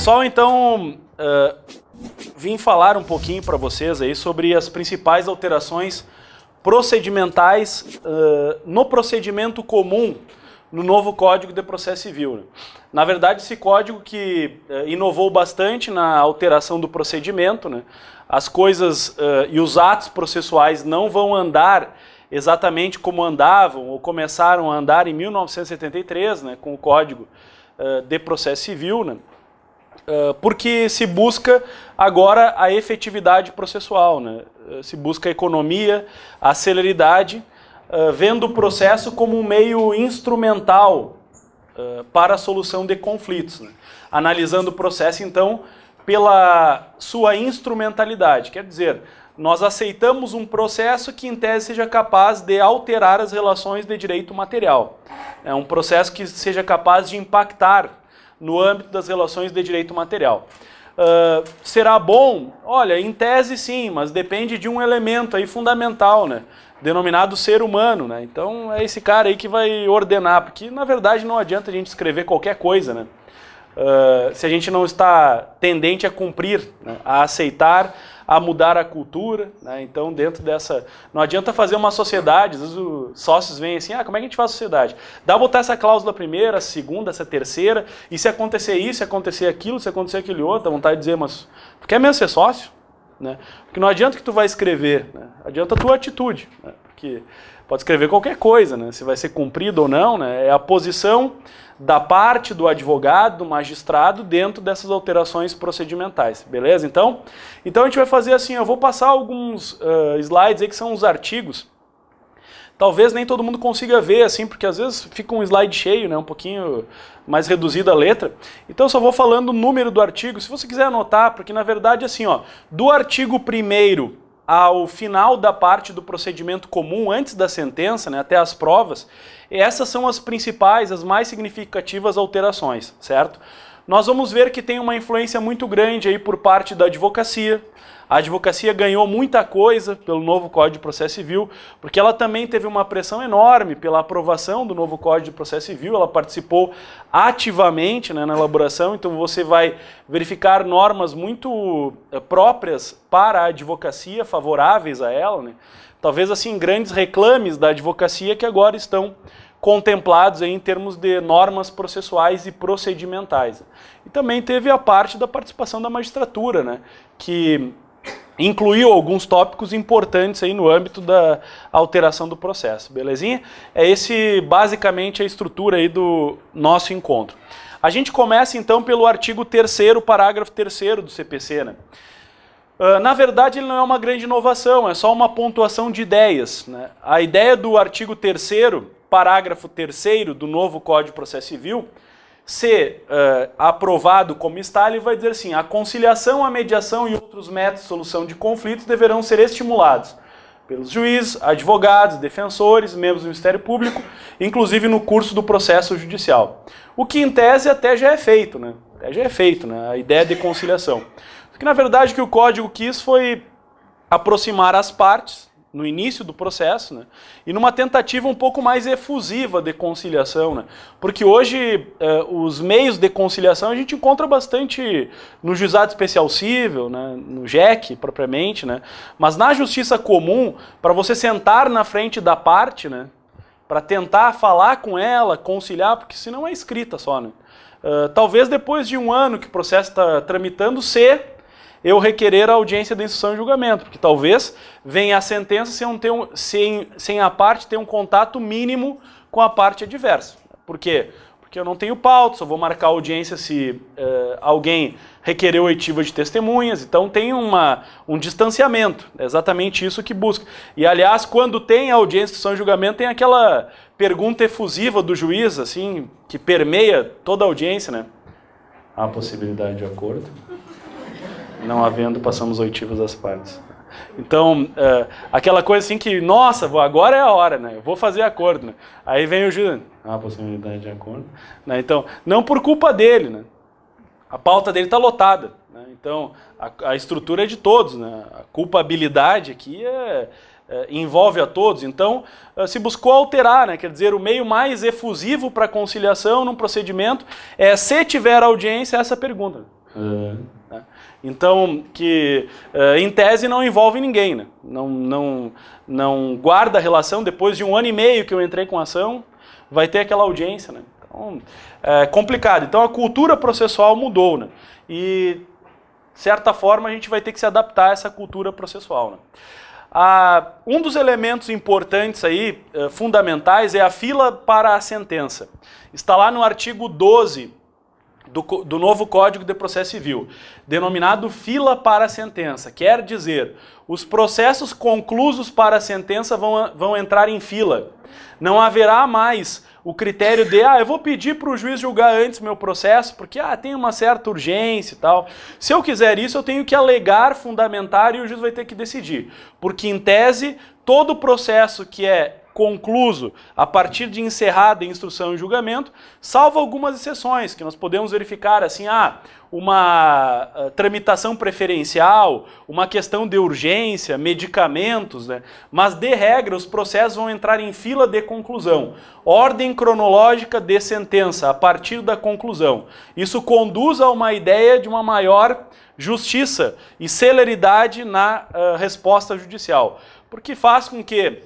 Pessoal, então, vim falar um pouquinho para vocês aí sobre as principais alterações procedimentais no procedimento comum no novo Código de Processo Civil, né? Na verdade, esse código que inovou bastante na alteração do procedimento, né? As coisas e os atos processuais não vão andar exatamente como andavam ou começaram a andar em 1973, né, com o Código de Processo Civil, né? Porque se busca agora a efetividade processual, né? Se busca a economia, a celeridade, vendo o processo como um meio instrumental para a solução de conflitos, né? Analisando o processo, então, pela sua instrumentalidade. Quer dizer, nós aceitamos um processo que, em tese, seja capaz de alterar as relações de direito material. É um processo que seja capaz de impactar no âmbito das relações de direito material. Será bom? Olha, em tese sim, mas depende de um elemento aí fundamental, né? Denominado ser humano, né? Então é esse cara aí que vai ordenar, porque na verdade não adianta a gente escrever qualquer coisa, né? Se a gente não está tendente a cumprir, né? A aceitar, a mudar a cultura, né? Então dentro dessa... Não adianta fazer uma sociedade, às vezes os sócios vêm assim, como é que a gente faz sociedade? Dá botar essa cláusula primeira, essa segunda, essa terceira, e se acontecer isso, se acontecer aquilo, se acontecer aquele outro, dá vontade de dizer, mas tu quer mesmo ser sócio? Né? Porque não adianta que tu vai escrever, né? Adianta a tua atitude, né? Porque pode escrever qualquer coisa, né? Se vai ser cumprido ou não, né? É a posição da parte do advogado, do magistrado, dentro dessas alterações procedimentais, beleza? Então a gente vai fazer assim, eu vou passar alguns slides aí que são os artigos. Talvez nem todo mundo consiga ver, assim, porque às vezes fica um slide cheio, né? Um pouquinho mais reduzida a letra. Então eu só vou falando o número do artigo, se você quiser anotar, porque na verdade assim, ó, do artigo 1º ao final da parte do procedimento comum, antes da sentença, né, até as provas, essas são as principais, as mais significativas alterações, certo? Nós vamos ver que tem uma influência muito grande aí por parte da advocacia. A advocacia ganhou muita coisa pelo novo Código de Processo Civil, porque ela também teve uma pressão enorme pela aprovação do novo Código de Processo Civil, ela participou ativamente, né, na elaboração, então você vai verificar normas muito próprias para a advocacia, favoráveis a ela, né? Talvez assim grandes reclames da advocacia que agora estão contemplados aí em termos de normas processuais e procedimentais. E também teve a parte da participação da magistratura, né, que incluiu alguns tópicos importantes aí no âmbito da alteração do processo, belezinha? É esse basicamente a estrutura aí do nosso encontro. A gente começa então pelo artigo 3º, parágrafo 3º do CPC, né? Na verdade ele não é uma grande inovação, é só uma pontuação de ideias, né? A ideia do artigo 3º, parágrafo 3º do novo Código de Processo Civil, se aprovado como está, ele vai dizer assim, a conciliação, a mediação e outros métodos de solução de conflitos deverão ser estimulados pelos juízes, advogados, defensores, membros do Ministério Público, inclusive no curso do processo judicial. O que em tese até já é feito, né? Até já é feito, né? A ideia de conciliação. Porque na verdade o que o Código quis foi aproximar as partes no início do processo, né? E numa tentativa um pouco mais efusiva de conciliação, né? Porque hoje os meios de conciliação a gente encontra bastante no Juizado Especial Cível, né? No JEC propriamente, né? Mas na Justiça Comum, para você sentar na frente da parte, né? Para tentar falar com ela, conciliar, porque senão é escrita só, né? Talvez depois de um ano que o processo está tramitando, eu requerer a audiência de instrução e julgamento, porque talvez venha a sentença sem a parte ter um contato mínimo com a parte adversa. Por quê? Porque eu não tenho pauta, só vou marcar a audiência se alguém requereu oitiva de testemunhas, então tem um distanciamento, é exatamente isso que busca. E aliás, quando tem a audiência de instrução e julgamento, tem aquela pergunta efusiva do juiz, assim, que permeia toda a audiência, né? Há possibilidade de acordo? Não havendo, passamos oitivas às partes. Então, aquela coisa assim que, nossa, agora é a hora, né? Eu vou fazer acordo, né? Aí vem o juiz, a possibilidade de acordo. Né? Então, não por culpa dele, né? A pauta dele está lotada. Né? Então, a estrutura é de todos, né? A culpabilidade aqui envolve a todos. Então, se buscou alterar, né? Quer dizer, o meio mais efusivo para conciliação num procedimento é, se tiver audiência, essa pergunta. Né? Então, que em tese não envolve ninguém, né? Não guarda relação. Depois de 1 ano e meio que eu entrei com a ação, vai ter aquela audiência, né? Então, é complicado. Então a cultura processual mudou, né? E, de certa forma, a gente vai ter que se adaptar a essa cultura processual, né? Um dos elementos importantes aí, fundamentais, é a fila para a sentença. Está lá no artigo 12 do novo Código de Processo Civil, denominado fila para a sentença. Quer dizer, os processos conclusos para a sentença vão entrar em fila. Não haverá mais o critério de, eu vou pedir para o juiz julgar antes meu processo, porque tem uma certa urgência e tal. Se eu quiser isso, eu tenho que alegar, fundamentar, e o juiz vai ter que decidir. Porque, em tese, todo processo que é concluso a partir de encerrada a instrução e julgamento, salvo algumas exceções, que nós podemos verificar assim, uma tramitação preferencial, uma questão de urgência, medicamentos, né? Mas, de regra, os processos vão entrar em fila de conclusão. Ordem cronológica de sentença, a partir da conclusão. Isso conduz a uma ideia de uma maior justiça e celeridade na resposta judicial, porque faz com que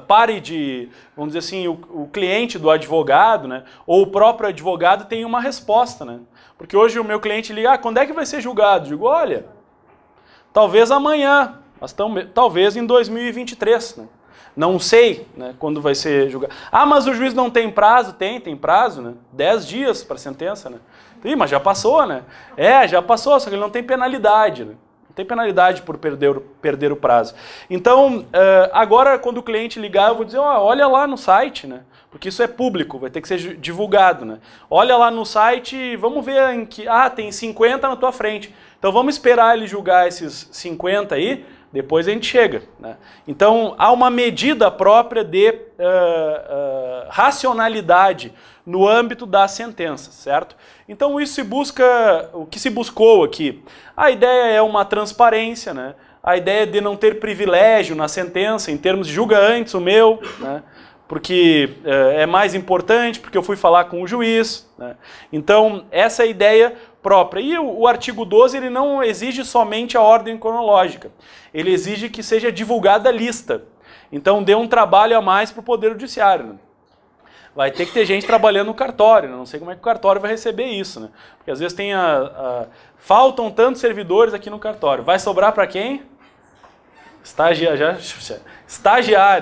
pare de, vamos dizer assim, o cliente do advogado, né, ou o próprio advogado tenha uma resposta, né? Porque hoje o meu cliente liga, quando é que vai ser julgado? Eu digo, olha, talvez amanhã, mas talvez em 2023, né? Não sei, né, quando vai ser julgado. Mas o juiz não tem prazo? Tem prazo, né? 10 dias para a sentença, né? Mas já passou, né? Já passou, só que ele não tem penalidade, né? Tem penalidade por perder o prazo. Então, agora, quando o cliente ligar, eu vou dizer, olha lá no site, né? Porque isso é público, vai ter que ser divulgado, né? Olha lá no site e vamos ver em que... tem 50 na tua frente. Então, vamos esperar ele julgar esses 50 aí, depois a gente chega, né? Então, há uma medida própria de racionalidade no âmbito da sentença, certo? Então isso se busca, o que se buscou aqui? A ideia é uma transparência, né? A ideia de não ter privilégio na sentença, em termos de julga antes o meu, né? Porque é mais importante, porque eu fui falar com o juiz, né? Então essa é a ideia própria. E o artigo 12 ele não exige somente a ordem cronológica, ele exige que seja divulgada a lista. Então dê um trabalho a mais para o Poder Judiciário, né? Vai ter que ter gente trabalhando no cartório, né? Não sei como é que o cartório vai receber isso, né? Porque às vezes tem faltam tantos servidores aqui no cartório. Vai sobrar para quem? Estagiário,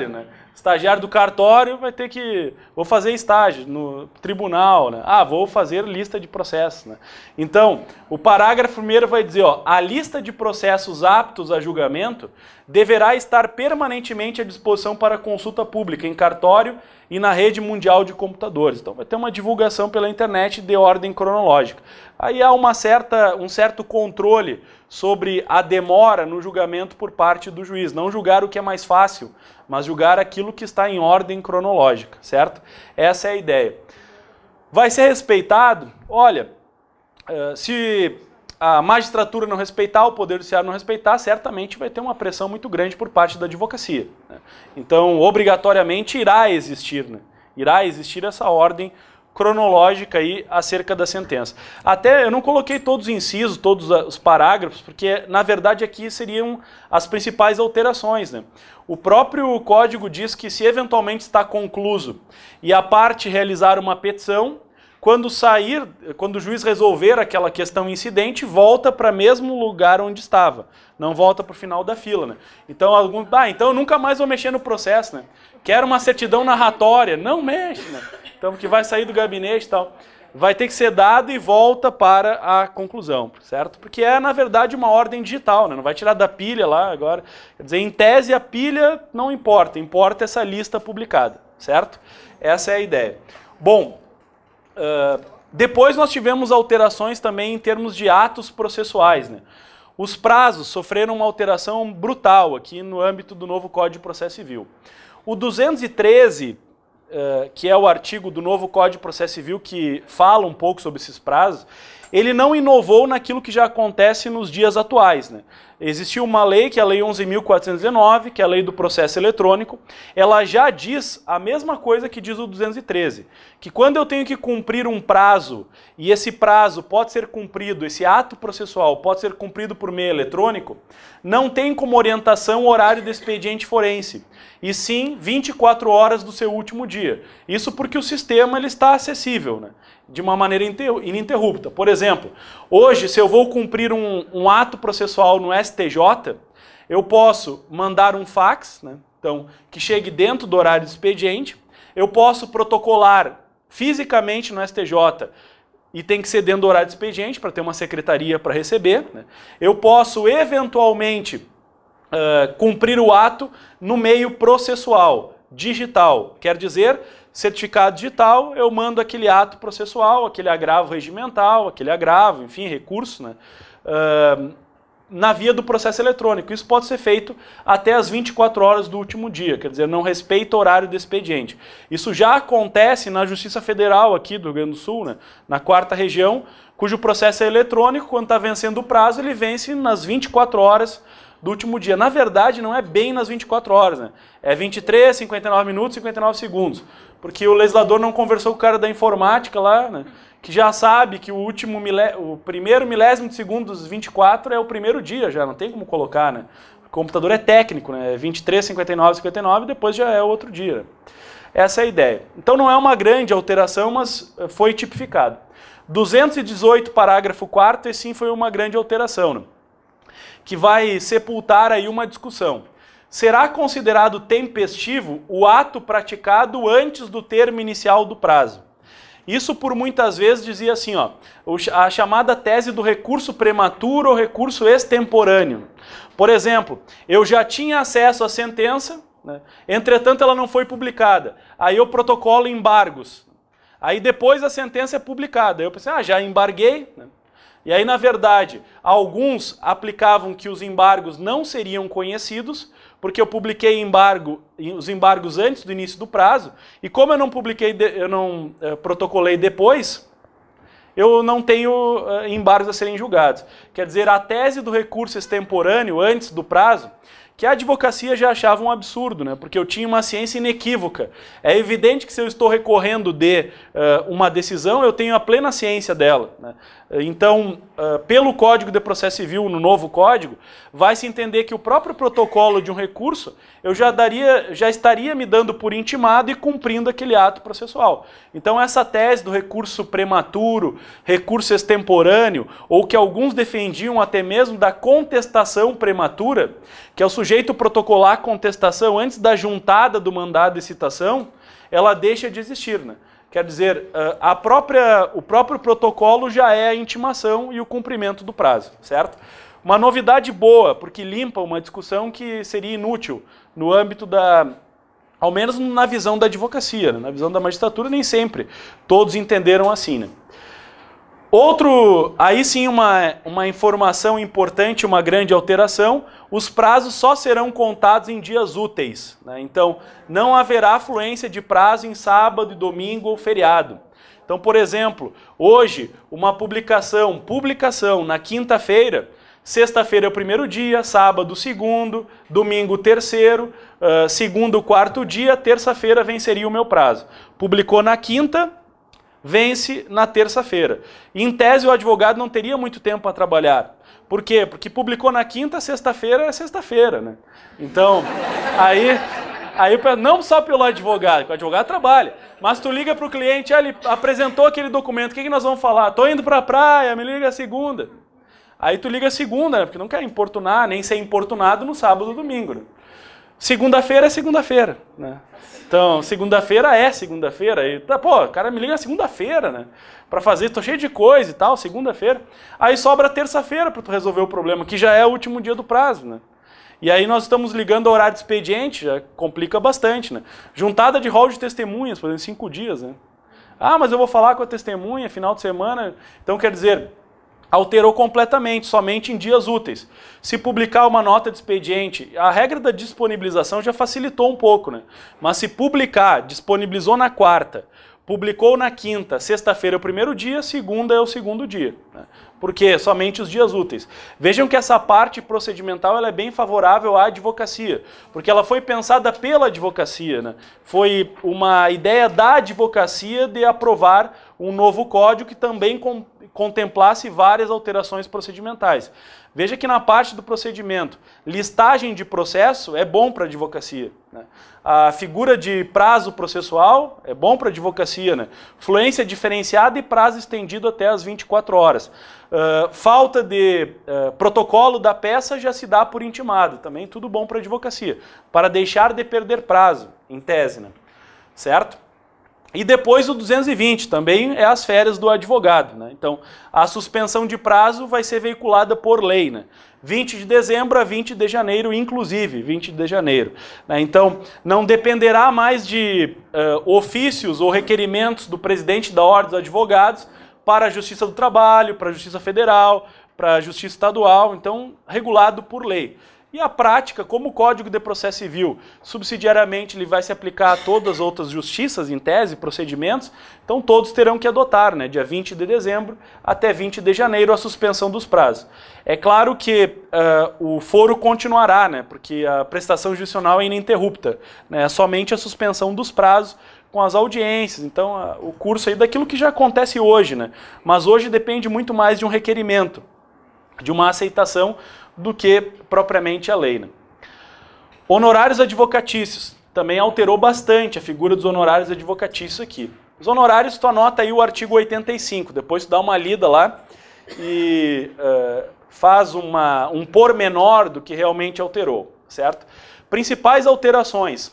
né? Estagiário do cartório vai ter que... Vou fazer estágio no tribunal, né? Vou fazer lista de processos, né? Então, o parágrafo 1º vai dizer, a lista de processos aptos a julgamento deverá estar permanentemente à disposição para consulta pública em cartório e na rede mundial de computadores. Então vai ter uma divulgação pela internet de ordem cronológica. Aí há um certo controle sobre a demora no julgamento por parte do juiz. Não julgar o que é mais fácil, mas julgar aquilo que está em ordem cronológica, certo? Essa é a ideia. Vai ser respeitado? Olha, se a magistratura não respeitar, o Poder Judiciário não respeitar, certamente vai ter uma pressão muito grande por parte da advocacia, né? Então, obrigatoriamente irá existir, né? Irá existir essa ordem cronológica aí acerca da sentença. Até eu não coloquei todos os incisos, todos os parágrafos, porque na verdade aqui seriam as principais alterações, né? O próprio código diz que se eventualmente está concluso e a parte realizar uma petição, quando o juiz resolver aquela questão incidente, volta para o mesmo lugar onde estava. Não volta para o final da fila, né? Então, então eu nunca mais vou mexer no processo, né? Quero uma certidão narratória. Não mexe, né? Então, que vai sair do gabinete e tal. Vai ter que ser dado e volta para a conclusão, certo? Porque é, na verdade, uma ordem digital, né? Não vai tirar da pilha lá agora. Quer dizer, em tese, a pilha não importa. Importa essa lista publicada, certo? Essa é a ideia. Bom... depois nós tivemos alterações também em termos de atos processuais, né? Os prazos sofreram uma alteração brutal aqui no âmbito do novo Código de Processo Civil. O 213, que é o artigo do novo Código de Processo Civil que fala um pouco sobre esses prazos, ele não inovou naquilo que já acontece nos dias atuais, né? existiu uma lei, que é a Lei 11.419, que é a Lei do Processo Eletrônico, ela já diz a mesma coisa que diz o 213, que quando eu tenho que cumprir um prazo, e esse prazo pode ser cumprido, esse ato processual pode ser cumprido por meio eletrônico, não tem como orientação o horário do expediente forense, e sim 24 horas do seu último dia. Isso porque o sistema ele está acessível, né, de uma maneira ininterrupta. Por exemplo, hoje, se eu vou cumprir um ato processual no STJ, eu posso mandar um fax, né, então, que chegue dentro do horário do expediente, eu posso protocolar fisicamente no STJ, e tem que ser dentro do horário do expediente, para ter uma secretaria para receber, né. Eu posso, eventualmente, cumprir o ato no meio processual, digital. Quer dizer, certificado digital, eu mando aquele ato processual, aquele agravo regimental, aquele agravo, enfim, recurso, né, na via do processo eletrônico. Isso pode ser feito até as 24 horas do último dia, quer dizer, não respeita o horário do expediente. Isso já acontece na Justiça Federal aqui do Rio Grande do Sul, né, na 4ª região, cujo processo é eletrônico, quando está vencendo o prazo, ele vence nas 24 horas do último dia. Na verdade, não é bem nas 24 horas, né? É 23, 59 minutos, 59 segundos. Porque o legislador não conversou com o cara da informática lá, né? Que já sabe que o primeiro milésimo de segundo dos 24 é o primeiro dia já, não tem como colocar, né? O computador é técnico, né? É 23, 59, 59 e depois já é outro dia. Essa é a ideia. Então não é uma grande alteração, mas foi tipificado. 218, parágrafo 4º, esse sim foi uma grande alteração, né, que vai sepultar aí uma discussão. Será considerado tempestivo o ato praticado antes do termo inicial do prazo? Isso por muitas vezes dizia assim, ó, a chamada tese do recurso prematuro ou recurso extemporâneo. Por exemplo, eu já tinha acesso à sentença, né, entretanto ela não foi publicada. Aí eu protocolo embargos. Aí depois a sentença é publicada. Eu pensei, já embarguei, né? E aí, na verdade, alguns aplicavam que os embargos não seriam conhecidos, porque eu publiquei os embargos antes do início do prazo, e como eu não protocolei depois, eu não tenho embargos a serem julgados. Quer dizer, a tese do recurso extemporâneo antes do prazo, que a advocacia já achava um absurdo, né? Porque eu tinha uma ciência inequívoca. É evidente que se eu estou recorrendo de uma decisão, eu tenho a plena ciência dela, né? Então, pelo Código de Processo Civil, no novo Código, vai se entender que o próprio protocolo de um recurso, eu já estaria me dando por intimado e cumprindo aquele ato processual. Então, essa tese do recurso prematuro, recurso extemporâneo, ou que alguns defendiam até mesmo da contestação prematura, que é o sujeito protocolar a contestação antes da juntada do mandado de citação, ela deixa de existir, né? Quer dizer, o próprio protocolo já é a intimação e o cumprimento do prazo, certo? Uma novidade boa, porque limpa uma discussão que seria inútil no âmbito ao menos na visão da advocacia, né? Na visão da magistratura nem sempre todos entenderam assim, né? Aí sim uma informação importante, uma grande alteração, os prazos só serão contados em dias úteis, né? Então, não haverá fluência de prazo em sábado, domingo ou feriado. Então, por exemplo, hoje, uma publicação na quinta-feira, sexta-feira é o primeiro dia, sábado o segundo, domingo o terceiro, segundo o quarto dia, terça-feira venceria o meu prazo. Publicou na quinta, vence na terça-feira. Em tese, o advogado não teria muito tempo para trabalhar. Por quê? Porque publicou na quinta, sexta-feira é sexta-feira, né? Então, aí não só pelo advogado, porque o advogado trabalha, mas tu liga para o cliente, ele apresentou aquele documento, o que nós vamos falar? Estou indo para a praia, me liga a segunda. Aí tu liga a segunda, né? Porque não quer importunar, nem ser importunado no sábado ou domingo, né? Segunda-feira é segunda-feira, né? Então, segunda-feira é segunda-feira. E, o cara me liga segunda-feira, né? Pra fazer, tô cheio de coisa e tal, segunda-feira. Aí sobra terça-feira pra tu resolver o problema, que já é o último dia do prazo, né? E aí nós estamos ligando ao horário de expediente, já complica bastante, né? Juntada de rol de testemunhas, por exemplo, 5 dias, né? Mas eu vou falar com a testemunha, final de semana. Então, quer dizer, alterou completamente, somente em dias úteis. Se publicar uma nota de expediente, a regra da disponibilização já facilitou um pouco, né? Mas se publicar, disponibilizou na quarta, Publicou na quinta, sexta-feira é o primeiro dia, segunda é o segundo dia, né? Porque somente os dias úteis. Vejam que essa parte procedimental ela é bem favorável à advocacia, porque ela foi pensada pela advocacia, né? Foi uma ideia da advocacia de aprovar um novo código que também contemplasse várias alterações procedimentais. Veja que na parte do procedimento, listagem de processo é bom para a advocacia, né? A figura de prazo processual é bom para a advocacia, né? Fluência diferenciada e prazo estendido até as 24 horas. Falta de protocolo da peça já se dá por intimado, também tudo bom para a advocacia, para deixar de perder prazo, em tese, né? Certo? E depois o 220, também é as férias do advogado, né? Então, a suspensão de prazo vai ser veiculada por lei, né? 20 de dezembro a 20 de janeiro, inclusive, 20 de janeiro, né? Então, não dependerá mais de ofícios ou requerimentos do presidente da Ordem dos Advogados para a Justiça do Trabalho, para a Justiça Federal, para a Justiça Estadual, então, regulado por lei. E a prática, como o Código de Processo Civil, subsidiariamente ele vai se aplicar a todas as outras justiças, em tese, procedimentos, então todos terão que adotar, né, dia 20 de dezembro até 20 de janeiro, a suspensão dos prazos. É claro que o foro continuará, né, porque a prestação judicial é ininterrupta, né, somente a suspensão dos prazos com as audiências, então o curso aí daquilo que já acontece hoje, né, mas hoje depende muito mais de um requerimento, de uma aceitação, do que propriamente a lei, né? Honorários advocatícios. Também alterou bastante a figura dos honorários advocatícios aqui. Os honorários, tu anota aí o artigo 85, depois tu dá uma lida lá e faz um pormenor do que realmente alterou, certo? Principais alterações.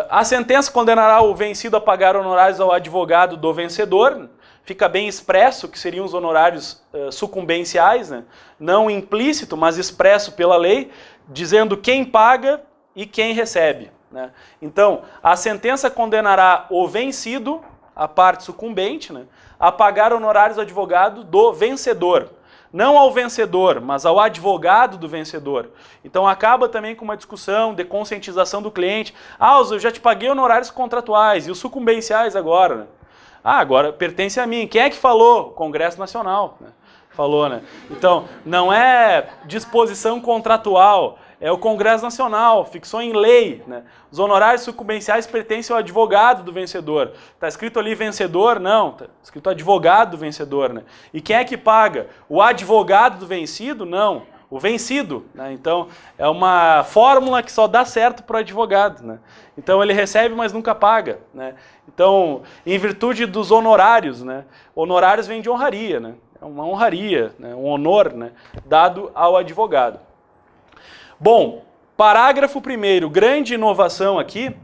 A sentença condenará o vencido a pagar honorários ao advogado do vencedor. Fica bem expresso que seriam os honorários sucumbenciais, né? Não implícito, mas expresso pela lei, dizendo quem paga e quem recebe, né? Então, a sentença condenará o vencido, a parte sucumbente, né, a pagar honorários ao advogado do vencedor. Não ao vencedor, mas ao advogado do vencedor. Então acaba também com uma discussão de conscientização do cliente. Eu já te paguei honorários contratuais, e os sucumbenciais agora, né? Agora pertence a mim. Quem é que falou? O Congresso Nacional, né? Falou, né? Então, não é disposição contratual, é o Congresso Nacional, fixou em lei, né? Os honorários sucumbenciais pertencem ao advogado do vencedor. Está escrito ali vencedor? Não, está escrito advogado do vencedor, né? E quem é que paga? O advogado do vencido? Não, o vencido, né? Então, é uma fórmula que só dá certo para o advogado, né? Então, ele recebe, mas nunca paga, né? Então, em virtude dos honorários, né? Honorários vem de honraria, né? É uma honraria, né? Um honor, né, dado ao advogado. Bom, parágrafo 1º, grande inovação aqui,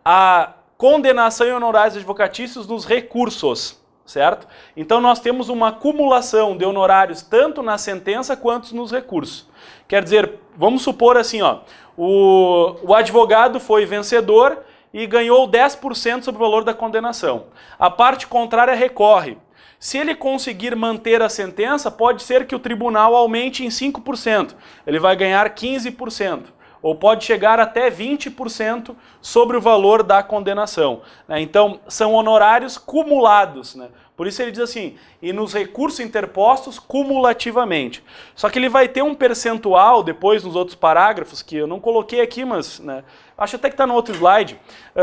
a condenação em honorários advocatícios nos recursos, certo? Então nós temos uma acumulação de honorários tanto na sentença quanto nos recursos. Quer dizer, vamos supor assim, ó, o advogado foi vencedor e ganhou 10% sobre o valor da condenação. A parte contrária recorre. Se ele conseguir manter a sentença, pode ser que o tribunal aumente em 5%. Ele vai ganhar 15%. Ou pode chegar até 20% sobre o valor da condenação, né? Então, são honorários cumulados, né? Por isso ele diz assim, e nos recursos interpostos cumulativamente. Só que ele vai ter um percentual, depois nos outros parágrafos, que eu não coloquei aqui, mas, né, acho até que está no outro slide,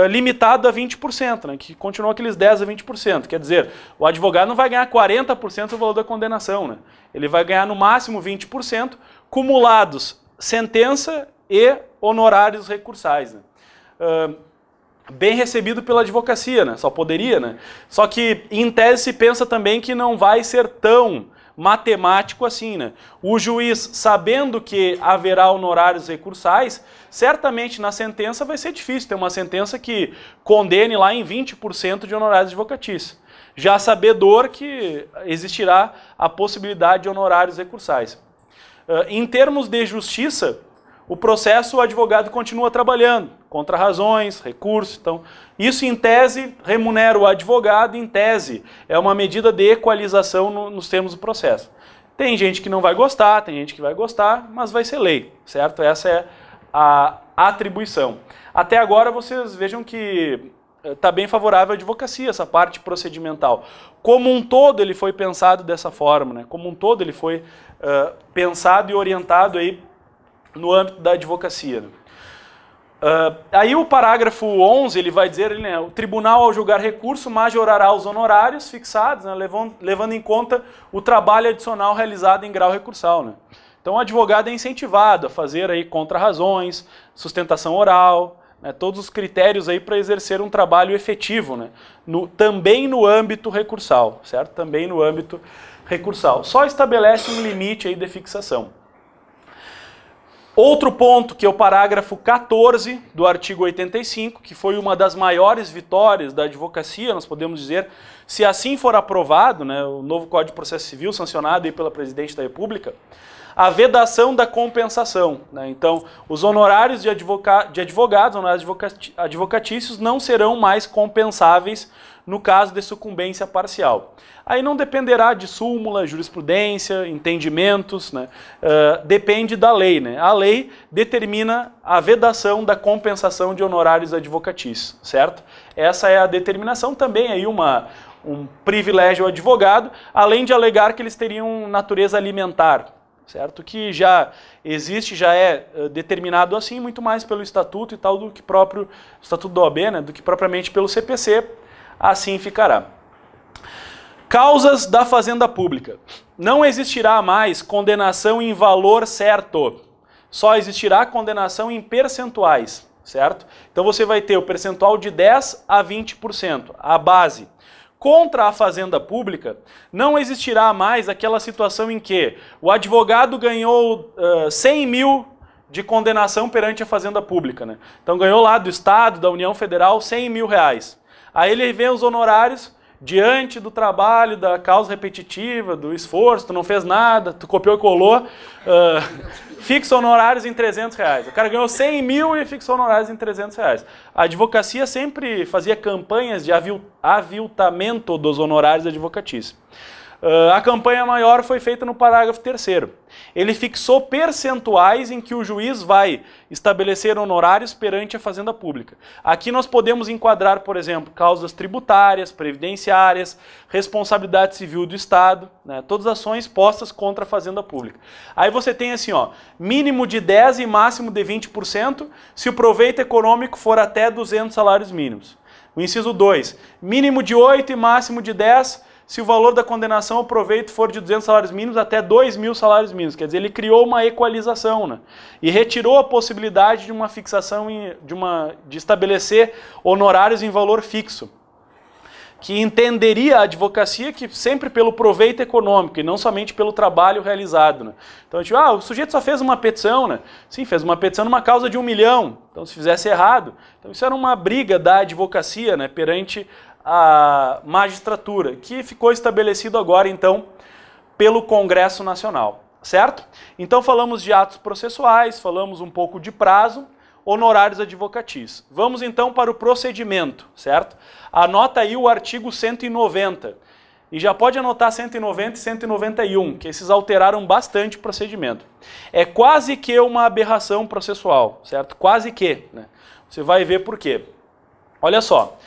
limitado a 20%, né, que continua aqueles 10% a 20%. Quer dizer, o advogado não vai ganhar 40% do valor da condenação, né? Ele vai ganhar no máximo 20%, cumulados sentença e honorários recursais, né? Bem recebido pela advocacia, né? Só poderia, né? Só que, em tese, se pensa também que não vai ser tão matemático assim, né? O juiz, sabendo que haverá honorários recursais, certamente na sentença vai ser difícil ter uma sentença que condene lá em 20% de honorários advocatícios. Já sabedor que existirá a possibilidade de honorários recursais. Em termos de justiça, o processo, o advogado continua trabalhando, contra razões, recursos. Então, isso em tese remunera o advogado, em tese é uma medida de equalização nos termos do processo. Tem gente que não vai gostar, tem gente que vai gostar, mas vai ser lei, certo? Essa é a atribuição. Até agora vocês vejam que está bem favorável à advocacia, essa parte procedimental. Como um todo ele foi pensado dessa forma, né? Como um todo ele foi pensado e orientado aí no âmbito da advocacia. Né? Aí o parágrafo 11 ele vai dizer, né, o tribunal ao julgar recurso majorará os honorários fixados, né, levando em conta o trabalho adicional realizado em grau recursal. Né? Então o advogado é incentivado a fazer aí contrarrazões, sustentação oral, né, todos os critérios aí para exercer um trabalho efetivo, né, também no âmbito recursal, certo? Também no âmbito recursal. Só estabelece um limite aí de fixação. Outro ponto, que é o parágrafo 14 do artigo 85, que foi uma das maiores vitórias da advocacia, nós podemos dizer, se assim for aprovado, né, o novo Código de Processo Civil, sancionado aí pela Presidente da República, a vedação da compensação. Né? Então, os honorários de advogados, honorários advocatícios, não serão mais compensáveis no caso de sucumbência parcial. Aí não dependerá de súmula, jurisprudência, entendimentos, né? Depende da lei. Né? A lei determina a vedação da compensação de honorários advocatícios, certo? Essa é a determinação, também aí um privilégio ao advogado, além de alegar que eles teriam natureza alimentar, certo? Que já existe, já é determinado assim, muito mais pelo estatuto e tal, do que próprio estatuto da OAB, né? Do que propriamente pelo CPC, assim ficará. Causas da fazenda pública. Não existirá mais condenação em valor certo, só existirá condenação em percentuais, certo? Então você vai ter o percentual de 10% a 20%, a base. Contra a fazenda pública, não existirá mais aquela situação em que o advogado ganhou 100 mil de condenação perante a fazenda pública. Né? Então ganhou lá do Estado, da União Federal, 100 mil reais. Aí ele vê os honorários diante do trabalho, da causa repetitiva, do esforço, tu não fez nada, tu copiou e colou, fixa honorários em 300 reais. O cara ganhou 100 mil e fixou honorários em 300 reais. A advocacia sempre fazia campanhas de aviltamento dos honorários advocatícios. A campanha maior foi feita no parágrafo 3º. Ele fixou percentuais em que o juiz vai estabelecer honorários perante a fazenda pública. Aqui nós podemos enquadrar, por exemplo, causas tributárias, previdenciárias, responsabilidade civil do Estado, né, todas as ações postas contra a fazenda pública. Aí você tem assim, ó, mínimo de 10% e máximo de 20% se o proveito econômico for até 200 salários mínimos. O inciso 2, mínimo de 8% e máximo de 10%, se o valor da condenação ao proveito for de 200 salários mínimos até 2.000 salários mínimos. Quer dizer, ele criou uma equalização, né? E retirou a possibilidade de uma fixação, de estabelecer honorários em valor fixo, que entenderia a advocacia que sempre pelo proveito econômico e não somente pelo trabalho realizado. Né? Então, a gente, o sujeito só fez uma petição, né? Sim, fez uma petição numa causa de 1 milhão, então se fizesse errado. Então isso era uma briga da advocacia, né, perante a magistratura, que ficou estabelecido agora, então, pelo Congresso Nacional, certo? Então falamos de atos processuais, falamos um pouco de prazo, honorários advocatícios. Vamos então para o procedimento, certo? Anota aí o artigo 190, e já pode anotar 190 e 191, que esses alteraram bastante o procedimento. É quase que uma aberração processual, certo? Quase que, né? Você vai ver por quê. Olha só.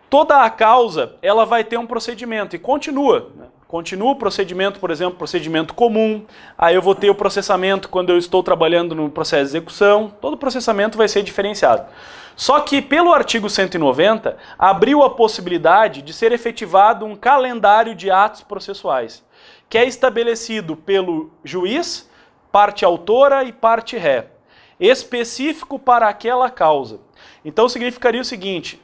Toda a causa, ela vai ter um procedimento e continua. Né? Continua o procedimento, por exemplo, procedimento comum. Aí eu vou ter o processamento quando eu estou trabalhando no processo de execução. Todo o processamento vai ser diferenciado. Só que pelo artigo 190, abriu a possibilidade de ser efetivado um calendário de atos processuais, que é estabelecido pelo juiz, parte autora e parte ré, específico para aquela causa. Então significaria o seguinte: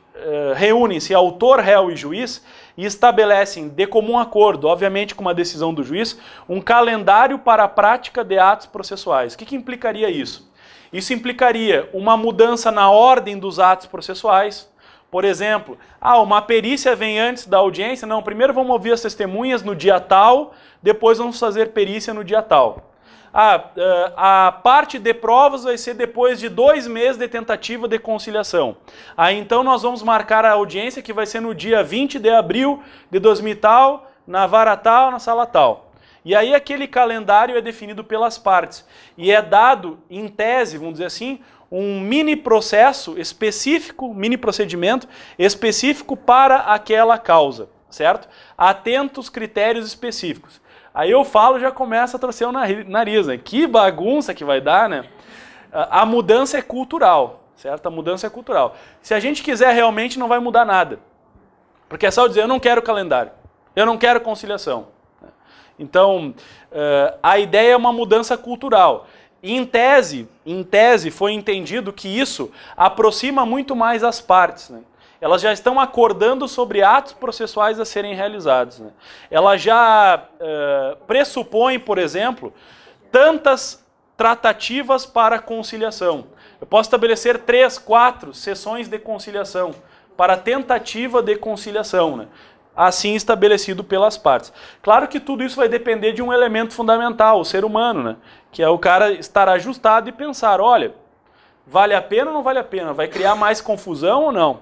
reúnem-se autor, réu e juiz e estabelecem de comum acordo, obviamente com uma decisão do juiz, um calendário para a prática de atos processuais. O que implicaria isso? Isso implicaria uma mudança na ordem dos atos processuais. Por exemplo, uma perícia vem antes da audiência, não, primeiro vamos ouvir as testemunhas no dia tal, depois vamos fazer perícia no dia tal. A parte de provas vai ser depois de 2 meses de tentativa de conciliação. Aí então nós vamos marcar a audiência que vai ser no dia 20 de abril de 2000 tal, na vara tal, na sala tal. E aí aquele calendário é definido pelas partes e é dado, em tese, vamos dizer assim, um mini processo específico, mini procedimento específico para aquela causa, certo? Atento aos critérios específicos. Aí eu falo, já começa a torcer o nariz, né? Que bagunça que vai dar, né? A mudança é cultural, certo? A mudança é cultural. Se a gente quiser realmente, não vai mudar nada. Porque é só dizer, eu não quero calendário, eu não quero conciliação. Então, a ideia é uma mudança cultural. E em tese, foi entendido que isso aproxima muito mais as partes, né? Elas já estão acordando sobre atos processuais a serem realizados, né? Ela já pressupõe, por exemplo, tantas tratativas para conciliação. Eu posso estabelecer 3, 4 sessões de conciliação para tentativa de conciliação, né? Assim estabelecido pelas partes. Claro que tudo isso vai depender de um elemento fundamental, o ser humano, né? Que é o cara estar ajustado e pensar, olha, vale a pena ou não vale a pena? Vai criar mais confusão ou não?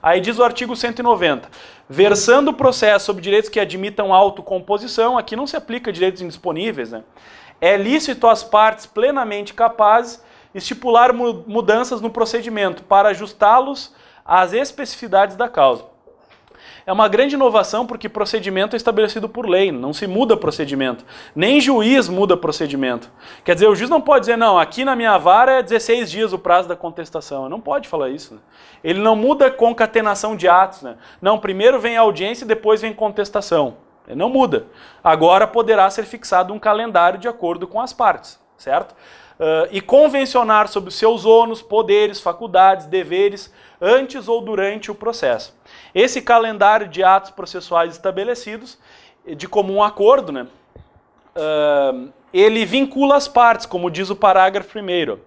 Aí diz o artigo 190, versando o processo sobre direitos que admitam autocomposição, aqui não se aplica direitos indisponíveis, né? É lícito às partes plenamente capazes estipular mudanças no procedimento para ajustá-los às especificidades da causa. É uma grande inovação porque procedimento é estabelecido por lei, não se muda procedimento. Nem juiz muda procedimento. Quer dizer, o juiz não pode dizer, não, aqui na minha vara é 16 dias o prazo da contestação. Não pode falar isso, né? Ele não muda concatenação de atos, né? Não, primeiro vem a audiência e depois vem contestação. Ele não muda. Agora poderá ser fixado um calendário de acordo com as partes, certo? E convencionar sobre os seus ônus, poderes, faculdades, deveres, antes ou durante o processo. Esse calendário de atos processuais estabelecidos, de comum acordo, né, ele vincula as partes, como diz o parágrafo 1º.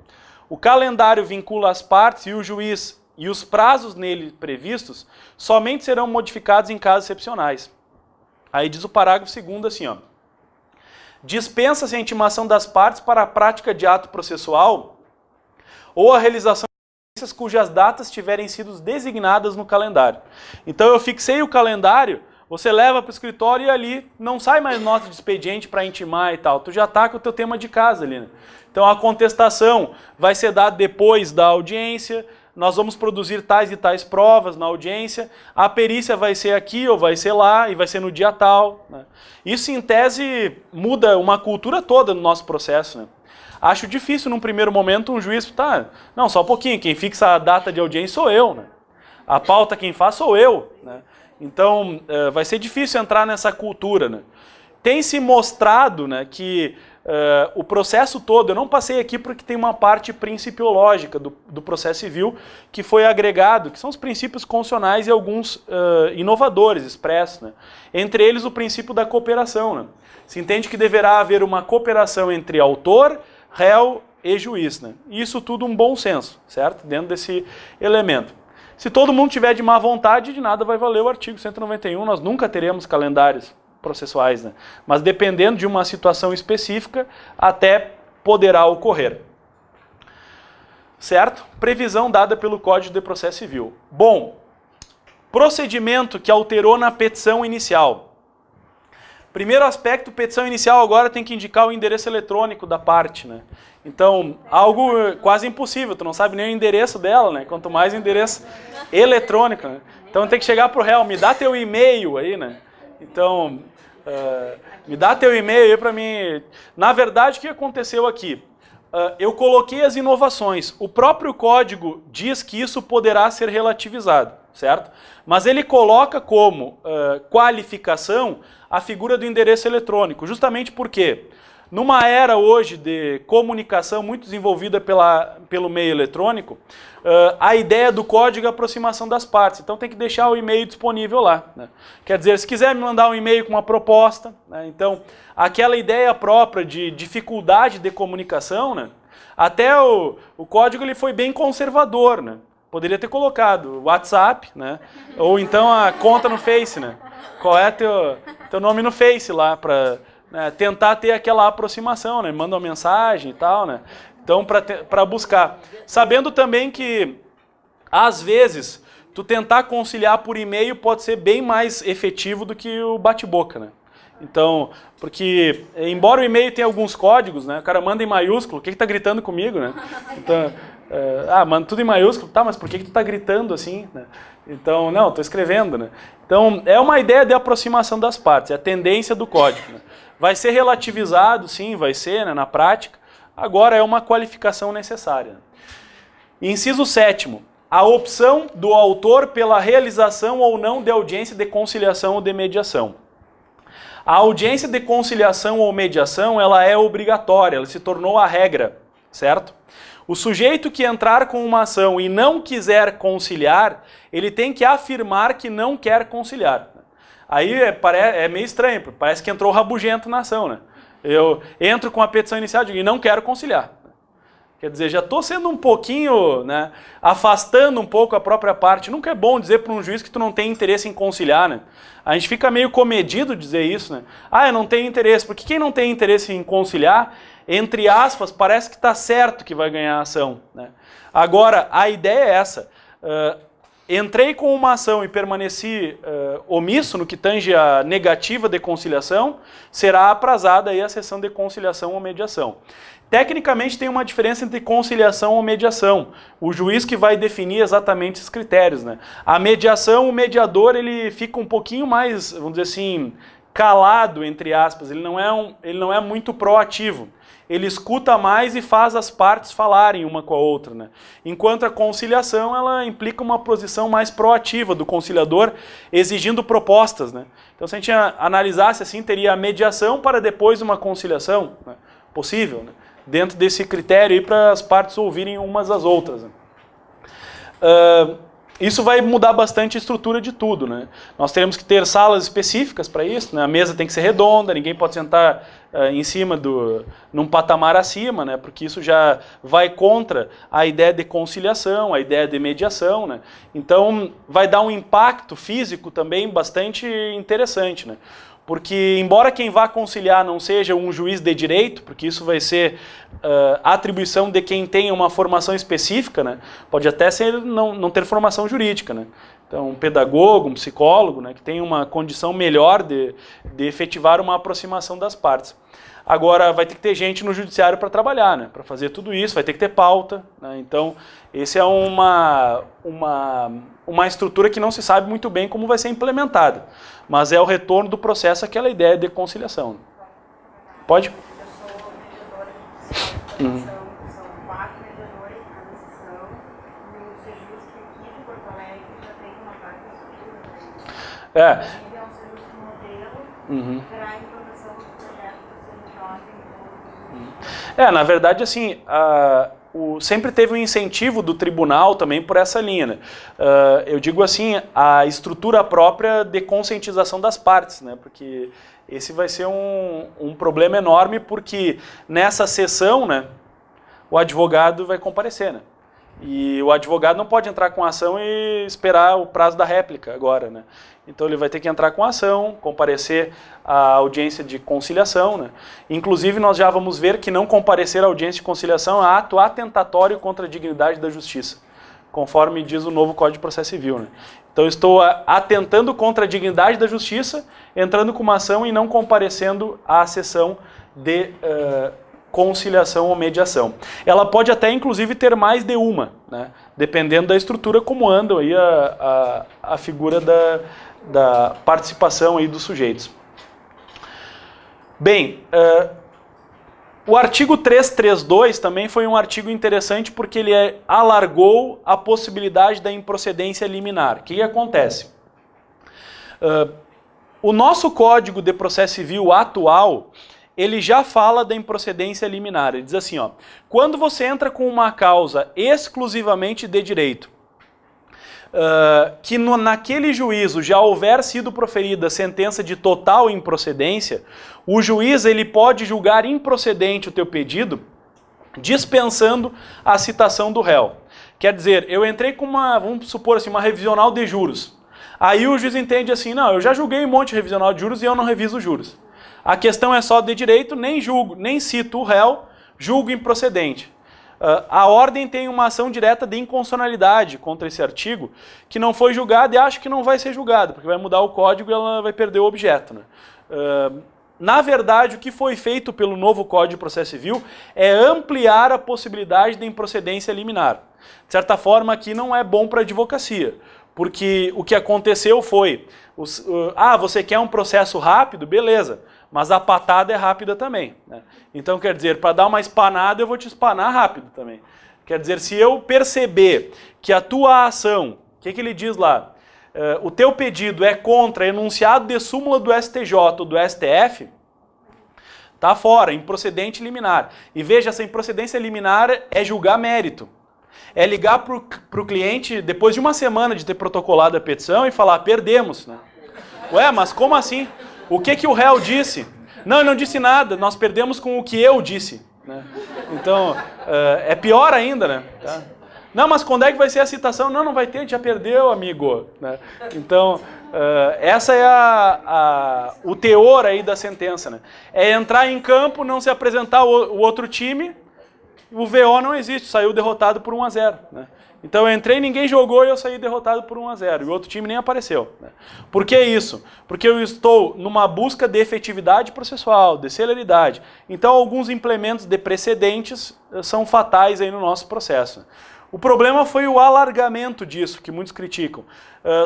O calendário vincula as partes e o juiz e os prazos nele previstos somente serão modificados em casos excepcionais. Aí diz o parágrafo 2º assim, ó. Dispensa-se a intimação das partes para a prática de ato processual ou a realização de audiências cujas datas tiverem sido designadas no calendário. Então eu fixei o calendário, você leva para o escritório e ali não sai mais nota de expediente para intimar e tal. Tu já está com o teu tema de casa ali, né? Então a contestação vai ser dada depois da audiência, nós vamos produzir tais e tais provas na audiência, a perícia vai ser aqui ou vai ser lá, e vai ser no dia tal, né? Isso, em tese, muda uma cultura toda no nosso processo, né? Acho difícil, num primeiro momento, um juiz, não, só um pouquinho, quem fixa a data de audiência sou eu, né? A pauta quem faz sou eu, né? Então, vai ser difícil entrar nessa cultura, né? Tem se mostrado, né, que o processo todo, eu não passei aqui porque tem uma parte principiológica do processo civil que foi agregado, que são os princípios constitucionais e alguns inovadores expressos, né? Entre eles o princípio da cooperação, né? Se entende que deverá haver uma cooperação entre autor, réu e juiz, né? Isso tudo um bom senso, certo? Dentro desse elemento. Se todo mundo tiver de má vontade, de nada vai valer o artigo 191, nós nunca teremos calendários processuais, né? Mas dependendo de uma situação específica, até poderá ocorrer. Certo? Previsão dada pelo Código de Processo Civil. Bom, procedimento que alterou na petição inicial. Primeiro aspecto, petição inicial agora tem que indicar o endereço eletrônico da parte, né? Então, algo quase impossível, tu não sabe nem o endereço dela, né? Quanto mais o endereço eletrônico, né? Então tem que chegar pro réu, me dá teu e-mail aí, né? Então, me dá teu e-mail aí para mim. Na verdade, o que aconteceu aqui? Eu coloquei as inovações. O próprio código diz que isso poderá ser relativizado, certo? Mas ele coloca como qualificação a figura do endereço eletrônico, justamente porque numa era hoje de comunicação muito desenvolvida pelo meio eletrônico, a ideia do código é a aproximação das partes. Então tem que deixar o e-mail disponível lá, né? Quer dizer, se quiser me mandar um e-mail com uma proposta, né? Então aquela ideia própria de dificuldade de comunicação, né? Até o código ele foi bem conservador, né? Poderia ter colocado o WhatsApp, né? Ou então a conta no Face, né? Qual é teu nome no Face lá para, né, tentar ter aquela aproximação, né? Manda uma mensagem e tal, né? Então, para buscar. Sabendo também que, às vezes, tu tentar conciliar por e-mail pode ser bem mais efetivo do que o bate-boca, né? Então, porque, embora o e-mail tenha alguns códigos, né? O cara manda em maiúsculo, o que tá gritando comigo, né? Então, Mano, tudo em maiúsculo. Tá, mas por que tu tá gritando assim, né? Então, não, estou escrevendo, né? Então, é uma ideia de aproximação das partes, é a tendência do código, né? Vai ser relativizado, sim, vai ser, né, na prática. Agora é uma qualificação necessária. Inciso 7º. A opção do autor pela realização ou não de audiência de conciliação ou de mediação. A audiência de conciliação ou mediação, ela é obrigatória, ela se tornou a regra, certo? O sujeito que entrar com uma ação e não quiser conciliar, ele tem que afirmar que não quer conciliar. Aí é meio estranho, parece que entrou rabugento na ação, né? Eu entro com a petição inicial e não quero conciliar. Quer dizer, já estou sendo um pouquinho, né, afastando um pouco a própria parte. Nunca é bom dizer para um juiz que tu não tem interesse em conciliar, né? A gente fica meio comedido de dizer isso, né? Eu não tenho interesse. Porque quem não tem interesse em conciliar, entre aspas, parece que está certo que vai ganhar a ação, né? Agora, a ideia é essa. Entrei com uma ação e permaneci omisso no que tange a negativa de conciliação, será aprazada aí a sessão de conciliação ou mediação. Tecnicamente tem uma diferença entre conciliação ou mediação. O juiz que vai definir exatamente esses critérios, né? A mediação, o mediador, ele fica um pouquinho mais, vamos dizer assim, calado, entre aspas. Ele não é muito proativo. Ele escuta mais e faz as partes falarem uma com a outra, né? Enquanto a conciliação, ela implica uma posição mais proativa do conciliador, exigindo propostas, né? Então, se a gente analisasse assim, teria a mediação para depois uma conciliação, né? Possível, né? Dentro desse critério aí para as partes ouvirem umas às outras, né? Isso vai mudar bastante a estrutura de tudo, né? Nós teremos que ter salas específicas para isso, né? A mesa tem que ser redonda, ninguém pode sentar em cima num patamar acima, né? Porque isso já vai contra a ideia de conciliação, a ideia de mediação, né? Então vai dar um impacto físico também bastante interessante, né? Porque, embora quem vá conciliar não seja um juiz de direito, porque isso vai ser atribuição de quem tem uma formação específica, né? Pode até ser não ter formação jurídica, né? Então, um pedagogo, um psicólogo, né, que tem uma condição melhor de efetivar uma aproximação das partes. Agora, vai ter que ter gente no judiciário para trabalhar, né? Para fazer tudo isso, vai ter que ter pauta, né? Então, esse é uma estrutura que não se sabe muito bem como vai ser implementada, mas é o retorno do processo àquela ideia de conciliação. Pode? Eu sou mediadora de são 4 mediadores na sessão, no Sejusc aqui de Porto Alegre já tem uma parte da estrutura. É um Sejusc modelo para a implantação do projeto do jovem. Na verdade, assim, sempre teve um incentivo do tribunal também por essa linha, né? Eu digo assim, a estrutura própria de conscientização das partes, né? Porque esse vai ser um problema enorme, porque nessa sessão, né, o advogado vai comparecer, né? E o advogado não pode entrar com a ação e esperar o prazo da réplica agora, né? Então ele vai ter que entrar com a ação, comparecer à audiência de conciliação, né? Inclusive nós já vamos ver que não comparecer à audiência de conciliação é ato atentatório contra a dignidade da justiça, conforme diz o novo Código de Processo Civil, né? Então eu estou atentando contra a dignidade da justiça, entrando com uma ação e não comparecendo à sessão de conciliação ou mediação. Ela pode até, inclusive, ter mais de uma, né? Dependendo da estrutura, como anda aí a figura da participação aí dos sujeitos. Bem, o artigo 332 também foi um artigo interessante porque ele alargou a possibilidade da improcedência liminar. O que acontece? O nosso Código de Processo Civil atual, ele já fala da improcedência liminar. Ele diz assim, ó, quando você entra com uma causa exclusivamente de direito, que naquele juízo já houver sido proferida sentença de total improcedência, o juiz ele pode julgar improcedente o teu pedido, dispensando a citação do réu. Quer dizer, eu entrei com vamos supor assim, uma revisional de juros. Aí o juiz entende assim, não, eu já julguei um monte de revisional de juros e eu não reviso os juros. A questão é só de direito, nem julgo, nem cito o réu, julgo improcedente. A ordem tem uma ação direta de inconstitucionalidade contra esse artigo, que não foi julgado e acho que não vai ser julgado, porque vai mudar o código e ela vai perder o objeto, né? na verdade, o que foi feito pelo novo Código de Processo Civil é ampliar a possibilidade de improcedência liminar. De certa forma, aqui não é bom para a advocacia, porque o que aconteceu foi, você quer um processo rápido? Beleza, mas a patada é rápida também, né? Então, quer dizer, para dar uma espanada, eu vou te espanar rápido também. Quer dizer, se eu perceber que a tua ação, o que ele diz lá? O teu pedido é contra enunciado de súmula do STJ ou do STF, tá fora, improcedente liminar. E veja, essa improcedência liminar é julgar mérito. É ligar para o cliente, depois de uma semana de ter protocolado a petição, e falar, perdemos, né? Ué, mas como assim? O que o réu disse? Não, ele não disse nada, nós perdemos com o que eu disse, né? Então, é pior ainda, né? Tá? Não, mas quando é que vai ser a citação? Não, não vai ter, a gente já perdeu, amigo, né? Então, essa é o teor aí da sentença, né? É entrar em campo, não se apresentar o outro time, o VO não existe, saiu derrotado por 1-0, né? Então eu entrei, ninguém jogou e eu saí derrotado por 1-0, e o outro time nem apareceu, né? Por que isso? Porque eu estou numa busca de efetividade processual, de celeridade. Então alguns implementos de precedentes são fatais aí no nosso processo. O problema foi o alargamento disso, que muitos criticam.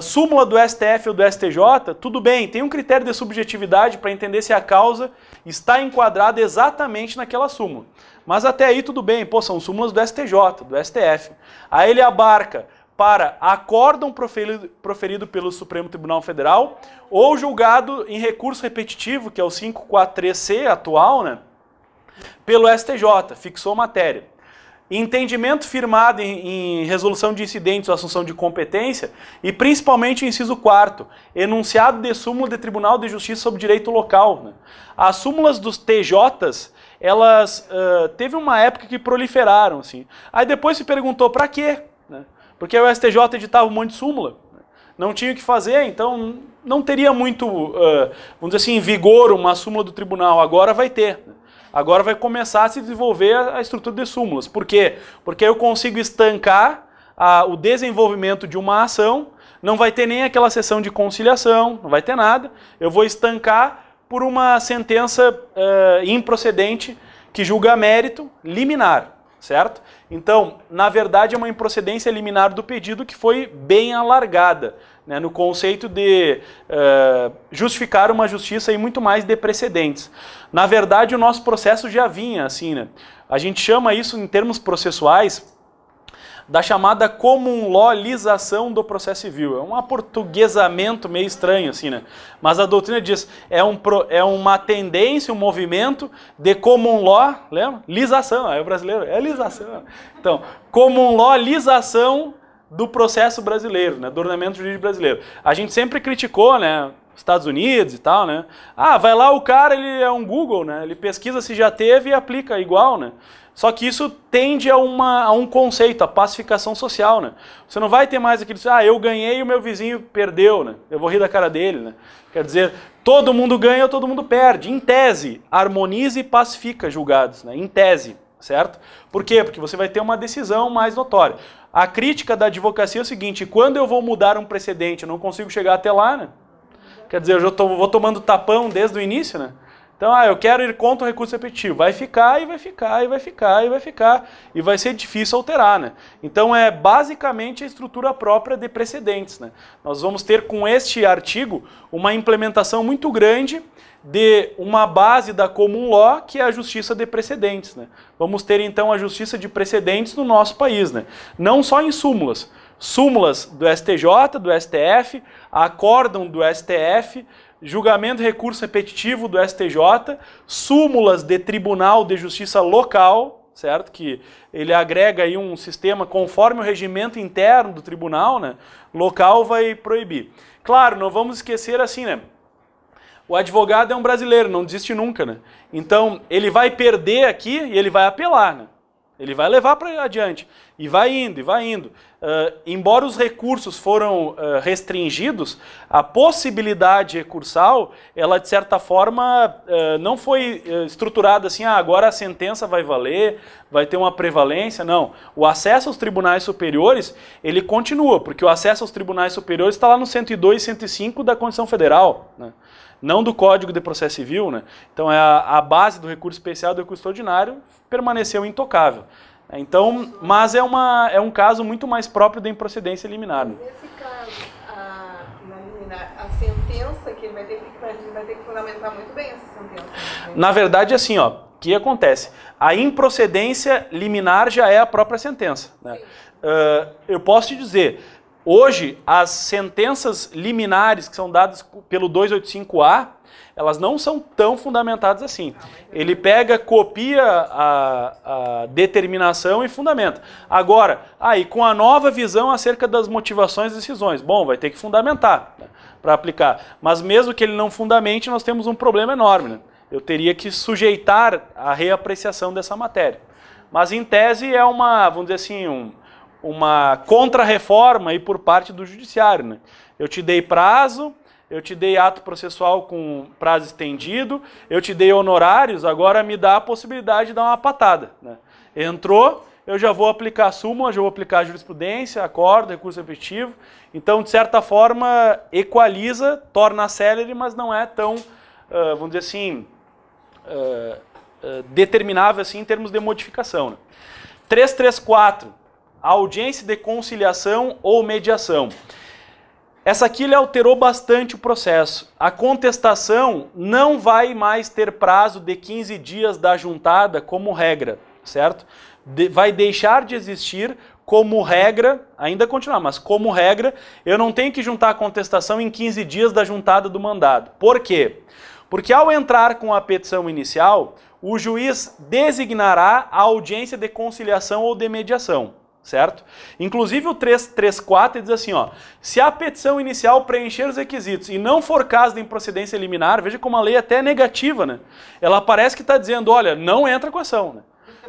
Súmula do STF ou do STJ, tudo bem, tem um critério de subjetividade para entender se a causa está enquadrada exatamente naquela súmula. Mas até aí tudo bem, pô, são súmulas do STJ, do STF. Aí ele abarca para acórdão proferido pelo Supremo Tribunal Federal ou julgado em recurso repetitivo, que é o 543C atual, né, pelo STJ, fixou matéria. Entendimento firmado em resolução de incidentes ou assunção de competência e principalmente o inciso 4º, enunciado de súmula de Tribunal de Justiça sobre direito local, né? As súmulas dos TJs, elas teve uma época que proliferaram, assim. Aí depois se perguntou para quê, né? Porque o STJ editava um monte de súmula, né? Não tinha o que fazer, então não teria muito, vamos dizer assim, vigor uma súmula do tribunal, agora vai ter, né? Agora vai começar a se desenvolver a estrutura de súmulas. Por quê? Porque eu consigo estancar o desenvolvimento de uma ação, não vai ter nem aquela sessão de conciliação, não vai ter nada. Eu vou estancar por uma sentença improcedente que julga mérito liminar, certo? Então, na verdade, é uma improcedência liminar do pedido que foi bem alargada, né, no conceito de justificar uma justiça e muito mais de precedentes. Na verdade, o nosso processo já vinha assim, né? A gente chama isso, em termos processuais, da chamada common lawização do processo civil. É um aportuguesamento meio estranho, assim, né? Mas a doutrina diz, é uma tendência, um movimento de common law, lembra? Lização, aí o brasileiro, é lização. Então, common lawização do processo brasileiro, né? Do ordenamento jurídico brasileiro. A gente sempre criticou, né? Estados Unidos e tal, né? Ah, vai lá o cara, ele é um Google, né? Ele pesquisa se já teve e aplica igual, né? Só que isso tende a um conceito, a pacificação social, né? Você não vai ter mais aquele, eu ganhei e o meu vizinho perdeu, né? Eu vou rir da cara dele, né? Quer dizer, todo mundo ganha ou todo mundo perde. Em tese, harmoniza e pacifica julgados, né? Em tese, certo? Por quê? Porque você vai ter uma decisão mais notória. A crítica da advocacia é o seguinte, quando eu vou mudar um precedente, eu não consigo chegar até lá, né? Quer dizer, eu já vou tomando tapão desde o início, né? Então, eu quero ir contra o recurso repetitivo. Vai ficar, e vai ficar, e vai ficar, e vai ficar. E vai ser difícil alterar, né? Então, é basicamente a estrutura própria de precedentes, né? Nós vamos ter com este artigo uma implementação muito grande de uma base da common law, que é a justiça de precedentes, né? Vamos ter, então, a justiça de precedentes no nosso país, né? Não só em súmulas. Súmulas do STJ, do STF, acórdão do STF, julgamento de recurso repetitivo do STJ, súmulas de Tribunal de Justiça local, certo? Que ele agrega aí um sistema conforme o regimento interno do tribunal, né? Local vai proibir. Claro, não vamos esquecer assim, né? O advogado é um brasileiro, não desiste nunca, né? Então, ele vai perder aqui e ele vai apelar, né? Ele vai levar para adiante. E vai indo, e vai indo. Embora os recursos foram restringidos, a possibilidade recursal, ela de certa forma não foi estruturada assim, agora a sentença vai valer, vai ter uma prevalência, não. O acesso aos tribunais superiores, ele continua, porque o acesso aos tribunais superiores está lá no 102 e 105 da Constituição Federal, né? Não do Código de Processo Civil, né? Então a base do recurso especial e do recurso extraordinário permaneceu intocável. Então, mas é um caso muito mais próprio da improcedência liminar. Nesse caso, na liminar, a sentença que ele vai ter que fundamentar muito bem essa sentença. Né? Na verdade, assim, ó, o que acontece? A improcedência liminar já é a própria sentença. Né? Eu posso te dizer, hoje, as sentenças liminares que são dadas pelo 285A, elas não são tão fundamentadas assim. Ele pega, copia a determinação e fundamenta. Agora, aí com a nova visão acerca das motivações das decisões, bom, vai ter que fundamentar, né, para aplicar. Mas mesmo que ele não fundamente, nós temos um problema enorme. Né? Eu teria que sujeitar a reapreciação dessa matéria. Mas em tese é uma, vamos dizer assim, uma contra-reforma aí por parte do judiciário. Né? Eu te dei prazo, eu te dei ato processual com prazo estendido, eu te dei honorários, agora me dá a possibilidade de dar uma patada. Né? Entrou, eu já vou aplicar a súmula, já vou aplicar a jurisprudência, acordo, recurso repetitivo. Então, de certa forma, equaliza, torna célere, mas não é tão, vamos dizer assim, determinável assim em termos de modificação. Né? 334, audiência de conciliação ou mediação. Essa aqui ele alterou bastante o processo. A contestação não vai mais ter prazo de 15 dias da juntada como regra, certo? Vai deixar de existir como regra, ainda continuar, mas como regra, eu não tenho que juntar a contestação em 15 dias da juntada do mandado. Por quê? Porque ao entrar com a petição inicial, o juiz designará a audiência de conciliação ou de mediação. Certo? Inclusive o 334 diz assim, ó, se a petição inicial preencher os requisitos e não for caso de improcedência liminar, veja como a lei até é negativa, né? Ela parece que está dizendo, olha, não entra com ação, né?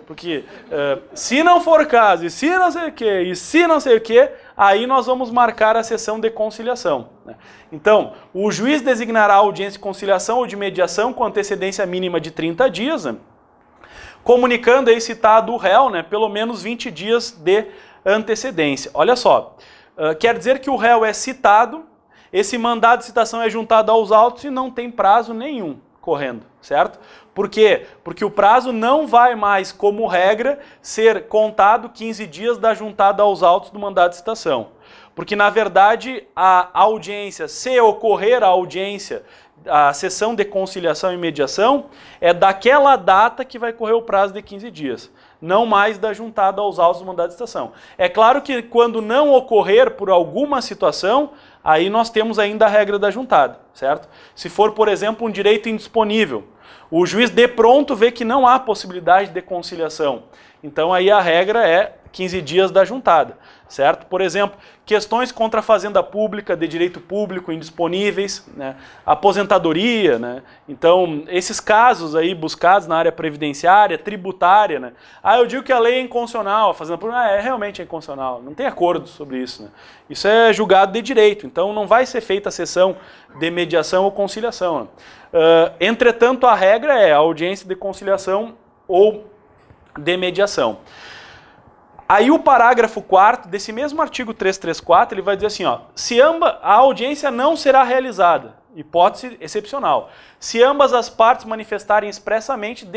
Porque se não for caso, e se não sei o que, e se não sei o que, aí nós vamos marcar a sessão de conciliação. Né? Então, o juiz designará a audiência de conciliação ou de mediação com antecedência mínima de 30 dias, né? Comunicando aí citado o réu, né, pelo menos 20 dias de antecedência. Olha só, quer dizer que o réu é citado, esse mandado de citação é juntado aos autos e não tem prazo nenhum correndo, certo? Por quê? Porque o prazo não vai mais, como regra, ser contado 15 dias da juntada aos autos do mandado de citação. Porque, na verdade, a audiência, se ocorrer a audiência, a sessão de conciliação e mediação, é daquela data que vai correr o prazo de 15 dias, não mais da juntada aos autos do mandado de citação. É claro que quando não ocorrer por alguma situação, aí nós temos ainda a regra da juntada, certo? Se for, por exemplo, um direito indisponível, o juiz de pronto vê que não há possibilidade de conciliação, então aí a regra é 15 dias da juntada, certo? Por exemplo, questões contra a fazenda pública, de direito público, indisponíveis, né? Aposentadoria, né? Então, esses casos aí buscados na área previdenciária, tributária, né? Eu digo que a lei é inconstitucional, a fazenda pública realmente é inconstitucional, não tem acordo sobre isso, né? Isso é julgado de direito, então não vai ser feita a sessão de mediação ou conciliação. Né? Entretanto, a regra é a audiência de conciliação ou de mediação. Aí o parágrafo 4º desse mesmo artigo 334, ele vai dizer assim, ó, se a audiência não será realizada, hipótese excepcional, se ambas as partes manifestarem expressamente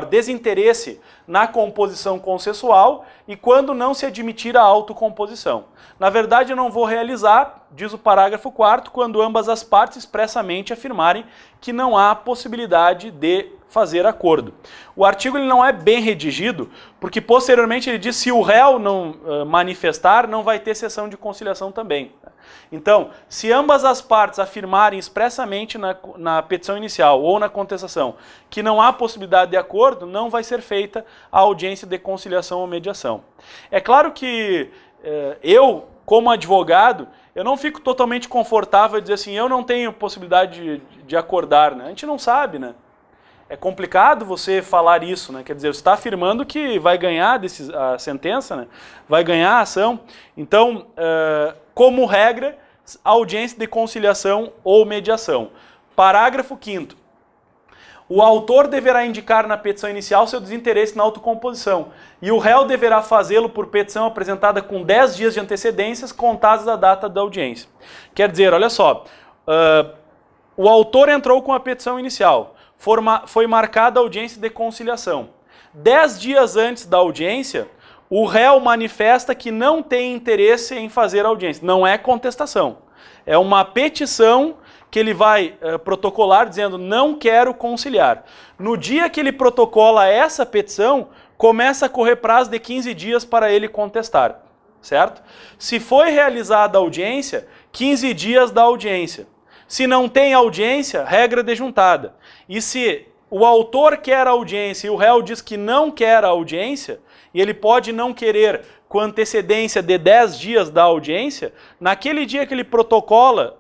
desinteresse na composição consensual e quando não se admitir a autocomposição. Na verdade, eu não vou realizar, diz o parágrafo 4º, quando ambas as partes expressamente afirmarem que não há possibilidade de fazer acordo. O artigo ele não é bem redigido, porque posteriormente ele diz que se o réu não manifestar, não vai ter sessão de conciliação também. Então, se ambas as partes afirmarem expressamente na petição inicial ou na contestação que não há possibilidade de acordo, não vai ser feita a audiência de conciliação ou mediação. É claro que eu, como advogado, eu não fico totalmente confortável em dizer assim, eu não tenho possibilidade de acordar, né? A gente não sabe, né? É complicado você falar isso, né? Quer dizer, você está afirmando que vai ganhar a sentença, né? Vai ganhar a ação. Então, como regra, audiência de conciliação ou mediação. Parágrafo 5º. O autor deverá indicar na petição inicial seu desinteresse na autocomposição e o réu deverá fazê-lo por petição apresentada com 10 dias de antecedências contados da data da audiência. Quer dizer, olha só, o autor entrou com a petição inicial, foi marcada a audiência de conciliação. 10 dias antes da audiência, o réu manifesta que não tem interesse em fazer a audiência. Não é contestação. É uma petição que ele vai protocolar dizendo não quero conciliar. No dia que ele protocola essa petição, começa a correr prazo de 15 dias para ele contestar. Certo? Se foi realizada a audiência, 15 dias da audiência. Se não tem audiência, regra de juntada. E se o autor quer a audiência e o réu diz que não quer a audiência, e ele pode não querer com antecedência de 10 dias da audiência, naquele dia que ele protocola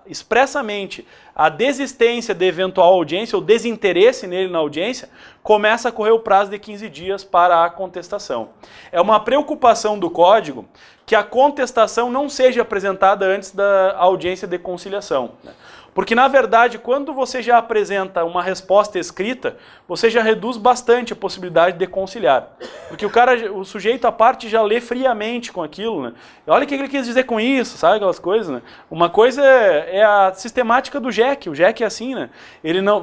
expressamente a desistência de eventual audiência ou desinteresse nele na audiência, começa a correr o prazo de 15 dias para a contestação. É uma preocupação do Código que a contestação não seja apresentada antes da audiência de conciliação, né? Porque, na verdade, quando você já apresenta uma resposta escrita, você já reduz bastante a possibilidade de conciliar. Porque o sujeito à parte já lê friamente com aquilo, né? Olha o que ele quis dizer com isso, sabe aquelas coisas, né? Uma coisa é a sistemática do JEC. O JEC é assim, né?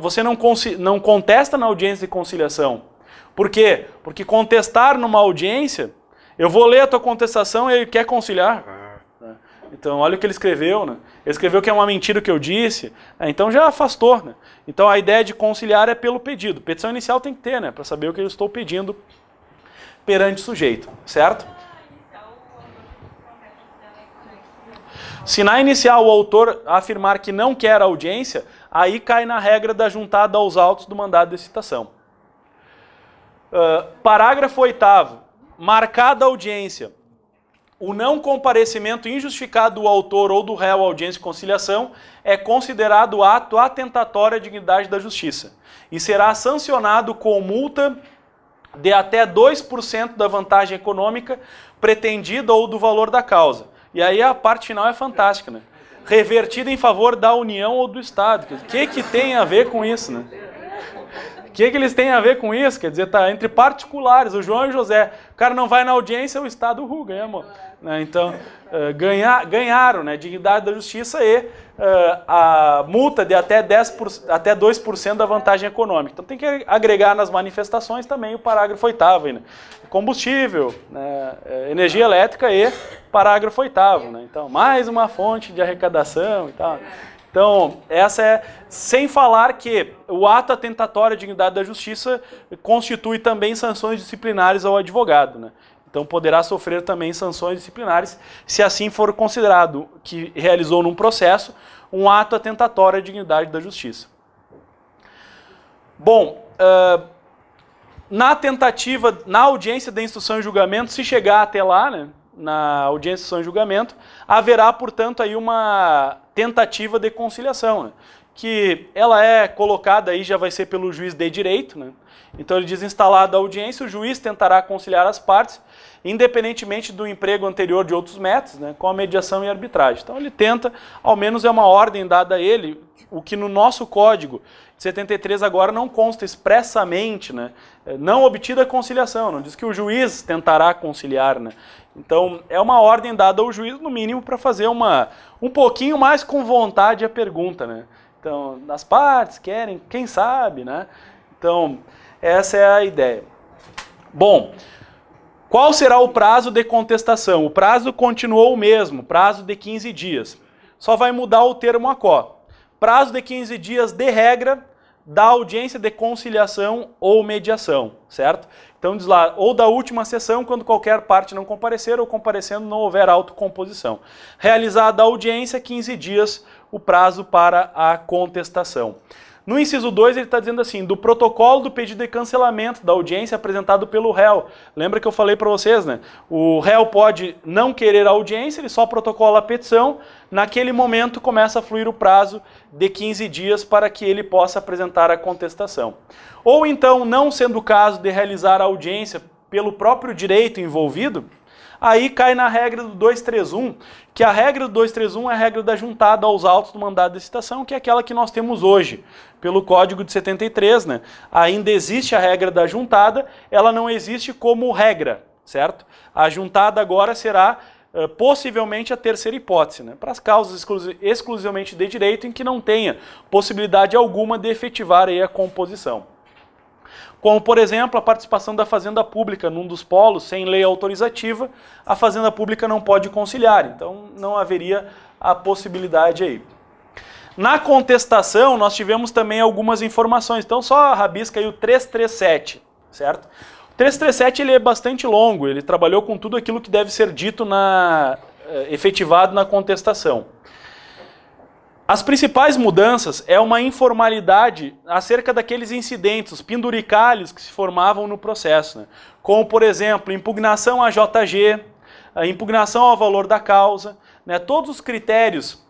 Você não contesta na audiência de conciliação. Por quê? Porque contestar numa audiência, eu vou ler a tua contestação e ele quer conciliar. Então, olha o que ele escreveu, né? Ele escreveu que é uma mentira o que eu disse, então já afastou, né? Então, a ideia de conciliar é pelo pedido. Petição inicial tem que ter, né? Para saber o que eu estou pedindo perante o sujeito, certo? Se na inicial o autor afirmar que não quer a audiência, aí cai na regra da juntada aos autos do mandado de citação. Parágrafo 8º. Marcada a audiência, o não comparecimento injustificado do autor ou do réu à audiência de conciliação é considerado ato atentatório à dignidade da justiça e será sancionado com multa de até 2% da vantagem econômica pretendida ou do valor da causa. E aí a parte final é fantástica, né? Revertida em favor da União ou do Estado. O que tem a ver com isso, né? O que eles têm a ver com isso? Quer dizer, tá entre particulares, o João e o José. O cara não vai na audiência, o Estado ganhamos. Né? Então, ganharam, né? Dignidade da justiça e a multa de até 2% da vantagem econômica. Então tem que agregar nas manifestações também o parágrafo 8º. Né? Combustível, né? Energia elétrica e parágrafo 8º. Né? Então, mais uma fonte de arrecadação e tal. Então, essa é, sem falar que o ato atentatório à dignidade da justiça constitui também sanções disciplinares ao advogado, né? Então, poderá sofrer também sanções disciplinares se assim for considerado que realizou num processo um ato atentatório à dignidade da justiça. Bom, na audiência de instrução e julgamento, se chegar até lá, né? Na audiência de instrução e julgamento, haverá, portanto, aí uma tentativa de conciliação, né? Que ela é colocada aí, já vai ser pelo juiz de direito, né? Então ele diz, instalada a audiência, o juiz tentará conciliar as partes, independentemente do emprego anterior de outros métodos, né? Com a mediação e arbitragem. Então ele tenta, ao menos é uma ordem dada a ele, o que no nosso Código de 73 agora não consta expressamente, né? Não obtida a conciliação, não diz que o juiz tentará conciliar, né? Então, é uma ordem dada ao juiz, no mínimo, para fazer um pouquinho mais com vontade a pergunta, né? Então, as partes querem, quem sabe, né? Então, essa é a ideia. Bom, qual será o prazo de contestação? O prazo continuou o mesmo, prazo de 15 dias. Só vai mudar o termo aquó. Prazo de 15 dias de regra da audiência de conciliação ou mediação, certo? Então diz lá, ou da última sessão, quando qualquer parte não comparecer, ou comparecendo não houver autocomposição. Realizada a audiência, 15 dias o prazo para a contestação. No inciso 2 ele está dizendo assim, do protocolo do pedido de cancelamento da audiência apresentado pelo réu. Lembra que eu falei para vocês, né? O réu pode não querer a audiência, ele só protocola a petição, naquele momento começa a fluir o prazo de 15 dias para que ele possa apresentar a contestação. Ou então, não sendo o caso de realizar a audiência pelo próprio direito envolvido, aí cai na regra do 231, que a regra do 231 é a regra da juntada aos autos do mandado de citação, que é aquela que nós temos hoje, pelo Código de 73, né? Ainda existe a regra da juntada, ela não existe como regra, certo? A juntada agora será possivelmente a terceira hipótese, né? Para as causas exclusivamente de direito em que não tenha possibilidade alguma de efetivar aí a composição. Como, por exemplo, a participação da Fazenda Pública num dos polos, sem lei autorizativa, a Fazenda Pública não pode conciliar, então não haveria a possibilidade aí. Na contestação, nós tivemos também algumas informações, então só rabisca aí o 337, certo? O 337 ele é bastante longo, ele trabalhou com tudo aquilo que deve ser dito efetivado na contestação. As principais mudanças é uma informalidade acerca daqueles incidentes, os penduricalhos que se formavam no processo, né? Como, por exemplo, impugnação à JG, a impugnação ao valor da causa, né? Todos os critérios,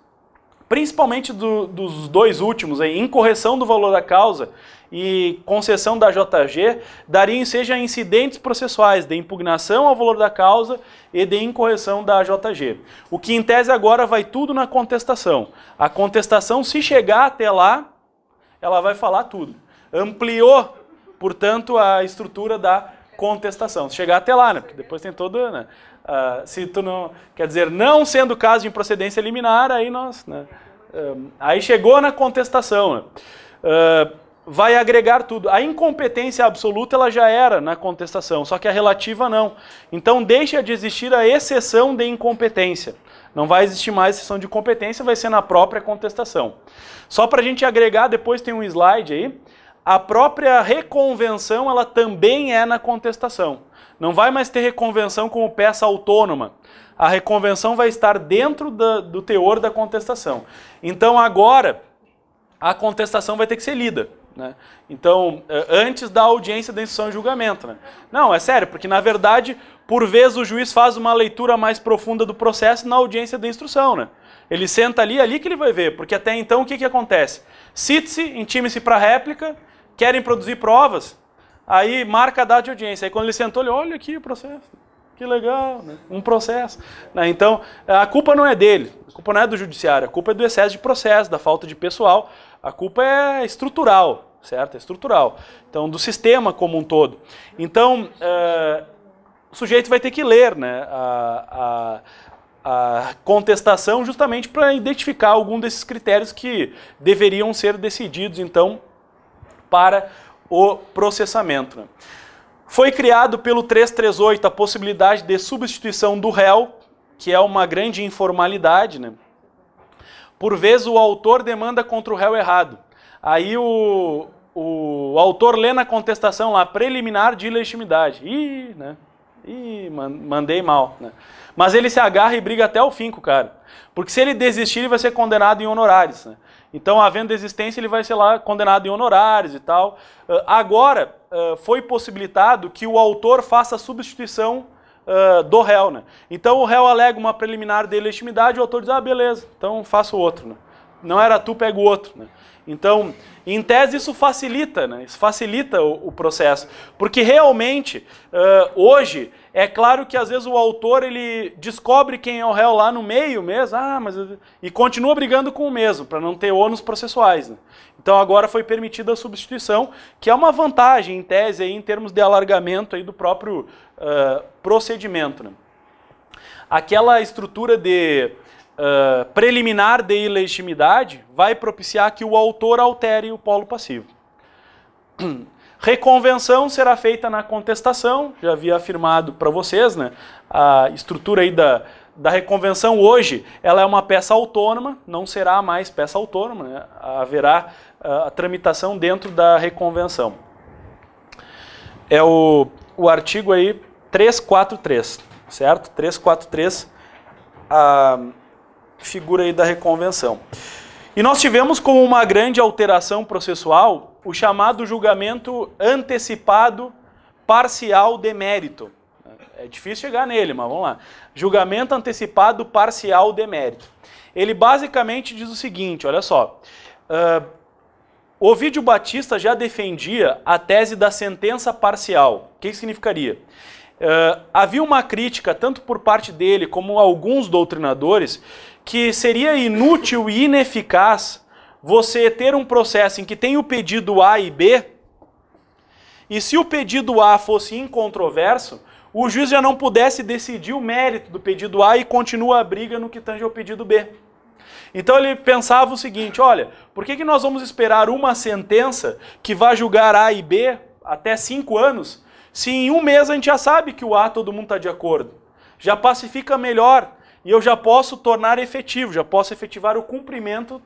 principalmente dos dois últimos, aí, incorreção do valor da causa e concessão da JG, dariam seja incidentes processuais de impugnação ao valor da causa e de incorreção da JG. O que em tese agora vai tudo na contestação. A contestação, se chegar até lá, ela vai falar tudo. Ampliou, portanto, a estrutura da contestação. Se chegar até lá, né? Porque depois tem toda, né? Se tu não, quer dizer, não sendo caso de improcedência liminar, aí nós, né? Aí chegou na contestação, né? Vai agregar tudo. A incompetência absoluta ela já era na contestação, só que a relativa não. Então deixa de existir a exceção de incompetência. Não vai existir mais exceção de competência, vai ser na própria contestação. Só para a gente agregar, depois tem um slide aí, a própria reconvenção ela também é na contestação. Não vai mais ter reconvenção como peça autônoma. A reconvenção vai estar dentro do teor da contestação. Então agora a contestação vai ter que ser lida, né? Então, antes da audiência da instrução e julgamento, né? Não, é sério, porque na verdade, por vezes o juiz faz uma leitura mais profunda do processo na audiência da instrução, né? Ele senta ali que ele vai ver, porque até então o que acontece? Cite-se, intime-se para réplica, querem produzir provas, aí marca a data de audiência, aí quando ele sentou, ele olha aqui o processo, que legal, né? Um processo, né? Então, a culpa não é dele, a culpa não é do judiciário, a culpa é do excesso de processo, da falta de pessoal, a culpa é estrutural, certo? É estrutural. Então, do sistema como um todo. Então, o sujeito vai ter que ler, né, a contestação justamente para identificar algum desses critérios que deveriam ser decididos, então, para o processamento, né? Foi criado pelo 338 a possibilidade de substituição do réu, que é uma grande informalidade, né? Por vezes o autor demanda contra o réu errado. Aí o autor lê na contestação lá, preliminar de ilegitimidade. Ih, né? Ih, mandei mal, né? Mas ele se agarra e briga até o fim com o cara. Porque se ele desistir, ele vai ser condenado em honorários, né? Então, havendo desistência, ele vai ser lá condenado em honorários e tal. Agora, foi possibilitado que o autor faça a substituição do réu, né? Então o réu alega uma preliminar de ilegitimidade, o autor diz, beleza, então faço outro, né? Não era tu, pega o outro, né? Então, em tese isso facilita, né? Isso facilita o processo, porque realmente, hoje, é claro que às vezes o autor ele descobre quem é o réu lá no meio mesmo, e continua brigando com o mesmo, para não ter ônus processuais, né? Então agora foi permitida a substituição, que é uma vantagem em tese aí, em termos de alargamento aí do próprio procedimento, né? Aquela estrutura de preliminar de ilegitimidade vai propiciar que o autor altere o polo passivo. Reconvenção será feita na contestação, já havia afirmado para vocês, né? A estrutura aí da reconvenção hoje, ela é uma peça autônoma, não será mais peça autônoma, né? Haverá a tramitação dentro da reconvenção. É o artigo aí 343, certo? 343, a figura aí da reconvenção. E nós tivemos como uma grande alteração processual o chamado julgamento antecipado parcial de mérito. É difícil chegar nele, mas vamos lá. Julgamento antecipado parcial de mérito. Ele basicamente diz o seguinte, olha só. Ovídio Batista já defendia a tese da sentença parcial. O que significaria? Havia uma crítica, tanto por parte dele como alguns doutrinadores, que seria inútil e ineficaz você ter um processo em que tem o pedido A e B, e se o pedido A fosse incontroverso, o juiz já não pudesse decidir o mérito do pedido A e continua a briga no que tange ao pedido B. Então ele pensava o seguinte, olha, por que nós vamos esperar uma sentença que vai julgar A e B até 5 anos, se em um mês a gente já sabe que o A todo mundo está de acordo? Já pacifica melhor e eu já posso tornar efetivo, já posso efetivar o cumprimento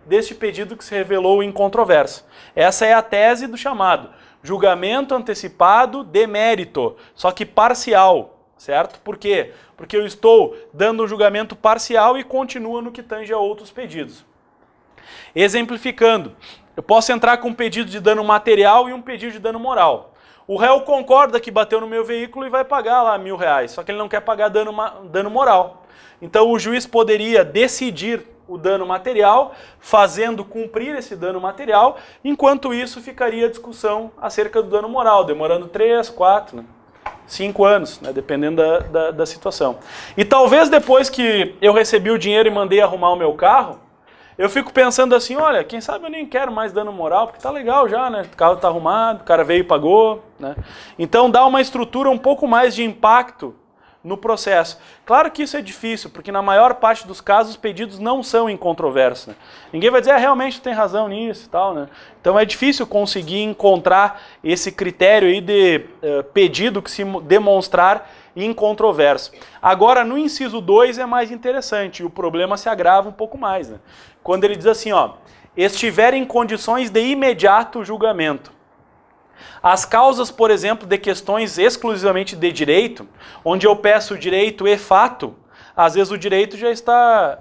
deste pedido que se revelou incontroverso. Essa é a tese do chamado julgamento antecipado de mérito, só que parcial, certo? Por quê? Porque eu estou dando um julgamento parcial e continua no que tange a outros pedidos. Exemplificando, eu posso entrar com um pedido de dano material e um pedido de dano moral. O réu concorda que bateu no meu veículo e vai pagar lá R$1.000, só que ele não quer pagar dano moral. Então o juiz poderia decidir o dano material, fazendo cumprir esse dano material, enquanto isso ficaria a discussão acerca do dano moral, demorando 3, 4, 5 anos, né, dependendo da situação. E talvez depois que eu recebi o dinheiro e mandei arrumar o meu carro, eu fico pensando assim, olha, quem sabe eu nem quero mais dano moral, porque tá legal já, né? O carro tá arrumado, o cara veio e pagou, né? Então dá uma estrutura um pouco mais de impacto no processo. Claro que isso é difícil, porque na maior parte dos casos os pedidos não são incontroversos, né? Ninguém vai dizer, realmente tem razão nisso e tal, né? Então é difícil conseguir encontrar esse critério aí de pedido que se demonstrar incontroverso. Agora, no inciso 2 é mais interessante, e o problema se agrava um pouco mais, né? Quando ele diz assim, ó, estiver em condições de imediato julgamento. As causas, por exemplo, de questões exclusivamente de direito, onde eu peço direito e fato, às vezes o direito já está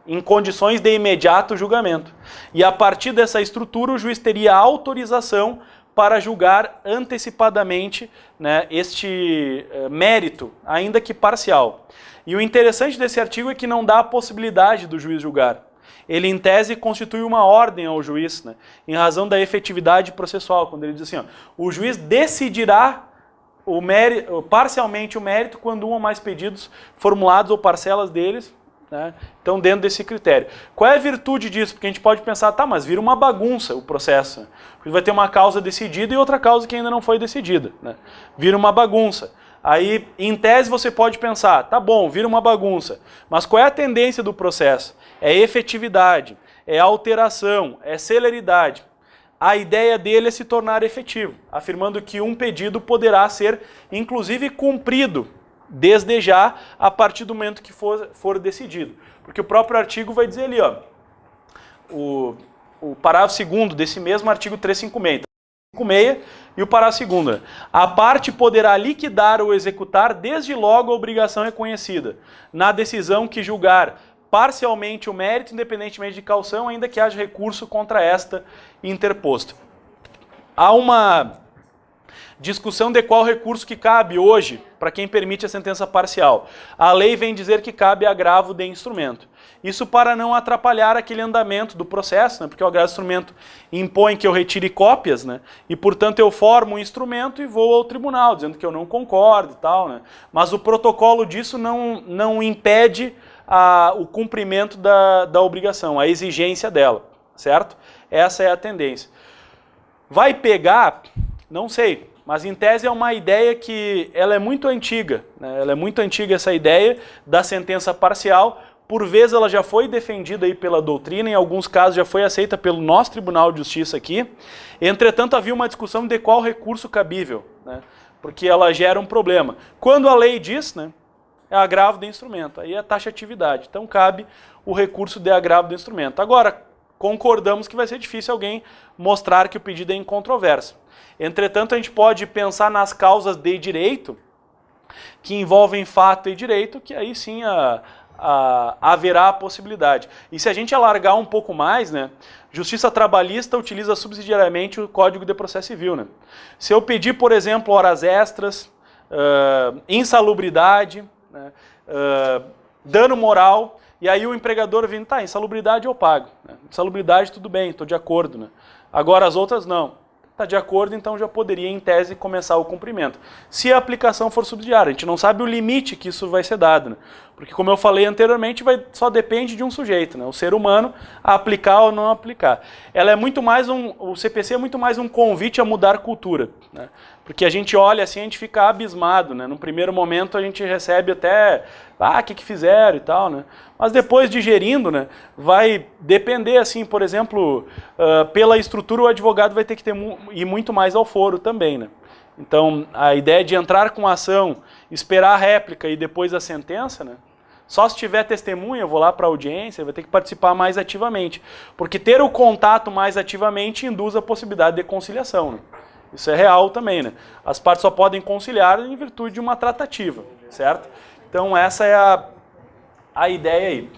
em condições de imediato julgamento. E a partir dessa estrutura, o juiz teria autorização para julgar antecipadamente, né, este mérito, ainda que parcial. E o interessante desse artigo é que não dá a possibilidade do juiz julgar. Ele, em tese, constitui uma ordem ao juiz, né, em razão da efetividade processual, quando ele diz assim, ó, o juiz decidirá parcialmente o mérito quando um ou mais pedidos formulados ou parcelas deles, né, estão dentro desse critério. Qual é a virtude disso? Porque a gente pode pensar, tá, mas vira uma bagunça o processo, né? Porque vai ter uma causa decidida e outra causa que ainda não foi decidida, né? Vira uma bagunça. Aí, em tese, você pode pensar, tá bom, vira uma bagunça, mas qual é a tendência do processo? É efetividade, é alteração, é celeridade. A ideia dele é se tornar efetivo, afirmando que um pedido poderá ser, inclusive, cumprido desde já, a partir do momento que for decidido. Porque o próprio artigo vai dizer ali, ó, o parágrafo 2º desse mesmo artigo 356, 356 e o parágrafo 2º. A parte poderá liquidar ou executar desde logo a obrigação reconhecida, na decisão que julgar parcialmente o mérito, independentemente de caução, ainda que haja recurso contra esta interposto. Há uma discussão de qual recurso que cabe hoje para quem permite a sentença parcial. A lei vem dizer que cabe agravo de instrumento. Isso para não atrapalhar aquele andamento do processo, né? Porque o agravo de instrumento impõe que eu retire cópias, né? E, portanto, eu formo um instrumento e vou ao tribunal, dizendo que eu não concordo e tal, né? Mas o protocolo disso não impede o cumprimento da obrigação, a exigência dela, certo? Essa é a tendência. Vai pegar? Não sei. Mas, em tese, é uma ideia que ela é muito antiga, né? Ela é muito antiga, essa ideia da sentença parcial. Por vezes, ela já foi defendida aí pela doutrina, em alguns casos já foi aceita pelo nosso Tribunal de Justiça aqui. Entretanto, havia uma discussão de qual recurso cabível, né? Porque ela gera um problema. Quando a lei diz, né, é agravo de instrumento, aí é taxatividade. Então, cabe o recurso de agravo de instrumento. Agora, concordamos que vai ser difícil alguém mostrar que o pedido é incontroverso. Entretanto, a gente pode pensar nas causas de direito, que envolvem fato e direito, que aí sim haverá a possibilidade. E se a gente alargar um pouco mais, né, Justiça Trabalhista utiliza subsidiariamente o Código de Processo Civil. Né? Se eu pedir, por exemplo, horas extras, insalubridade, né, dano moral, e aí o empregador vem, tá, insalubridade eu pago. Né? Insalubridade tudo bem, estou de acordo. Né? Agora as outras não. Está de acordo, então já poderia, em tese, começar o cumprimento. Se a aplicação for subsidiária, a gente não sabe o limite que isso vai ser dado. Né? Porque, como eu falei anteriormente, só depende de um sujeito, né? O ser humano, a aplicar ou não aplicar. Ela é muito mais o CPC é muito mais um convite a mudar cultura. Né? Porque a gente olha assim, a gente fica abismado. Né? No primeiro momento a gente recebe até, o que fizeram e tal, né? Mas depois digerindo, né, vai depender, assim, por exemplo, pela estrutura o advogado vai ter que ir muito mais ao foro também, né? Então, a ideia de entrar com a ação, esperar a réplica e depois a sentença, né? Só se tiver testemunha, eu vou lá para a audiência, vai ter que participar mais ativamente. Porque ter o contato mais ativamente induz a possibilidade de conciliação, né? Isso é real também, né? As partes só podem conciliar em virtude de uma tratativa, certo? Então, essa é a ideia aí.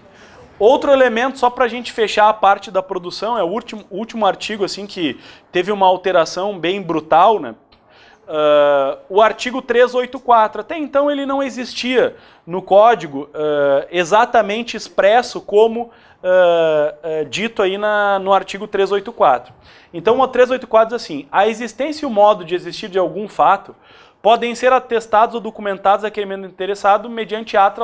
Outro elemento, só para a gente fechar a parte da produção, é o último artigo assim, que teve uma alteração bem brutal, né? O artigo 384. Até então ele não existia no Código exatamente expresso como dito aí no artigo 384. Então o 384 diz assim: a existência e o modo de existir de algum fato podem ser atestados ou documentados àquele interessado mediante ata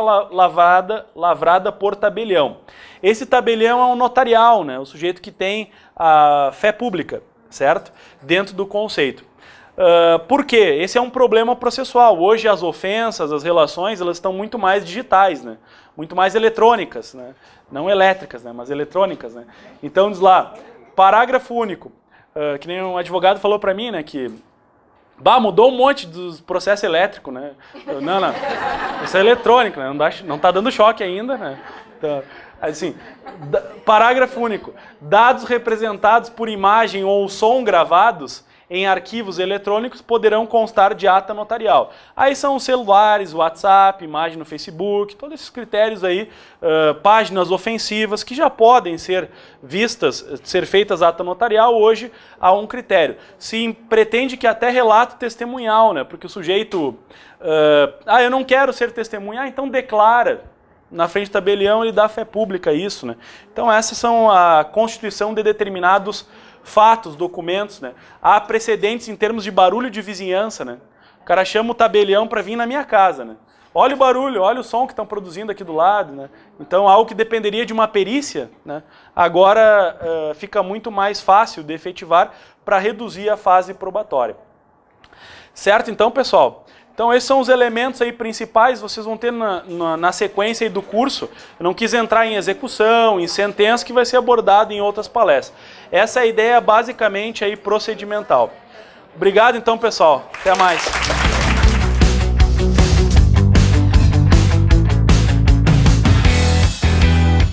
lavrada por tabelião. Esse tabelião é um notarial, né? O sujeito que tem a fé pública, certo? Dentro do conceito. Por quê? Esse é um problema processual. Hoje as ofensas, as relações, elas estão muito mais digitais, né? Muito mais eletrônicas, né? Não elétricas, né? Mas eletrônicas, né? Então diz lá, parágrafo único, que nem um advogado falou para mim, né, que mudou um monte dos processos elétricos, né? Não, isso é eletrônico, né? Não tá dando choque ainda, né? Então, assim, parágrafo único. Dados representados por imagem ou som gravados em arquivos eletrônicos poderão constar de ata notarial. Aí são os celulares, WhatsApp, imagem no Facebook, todos esses critérios aí, páginas ofensivas que já podem ser vistas, ser feitas ata notarial. Hoje há um critério. Se pretende que até relato testemunhal, né? Porque o sujeito, eu não quero ser testemunha, então declara. Na frente do tabelião ele dá fé pública a isso, né? Então essas são a constituição de determinados fatos, documentos, né? Há precedentes em termos de barulho de vizinhança, né? O cara chama o tabelião para vir na minha casa, né? Olha o barulho, olha o som que estão produzindo aqui do lado, né? Então, algo que dependeria de uma perícia, né? Agora fica muito mais fácil de efetivar para reduzir a fase probatória. Certo, então, pessoal? Então, esses são os elementos aí principais, vocês vão ter na sequência aí do curso. Eu não quis entrar em execução, em sentença, que vai ser abordado em outras palestras. Essa é a ideia basicamente aí procedimental. Obrigado, então, pessoal. Até mais.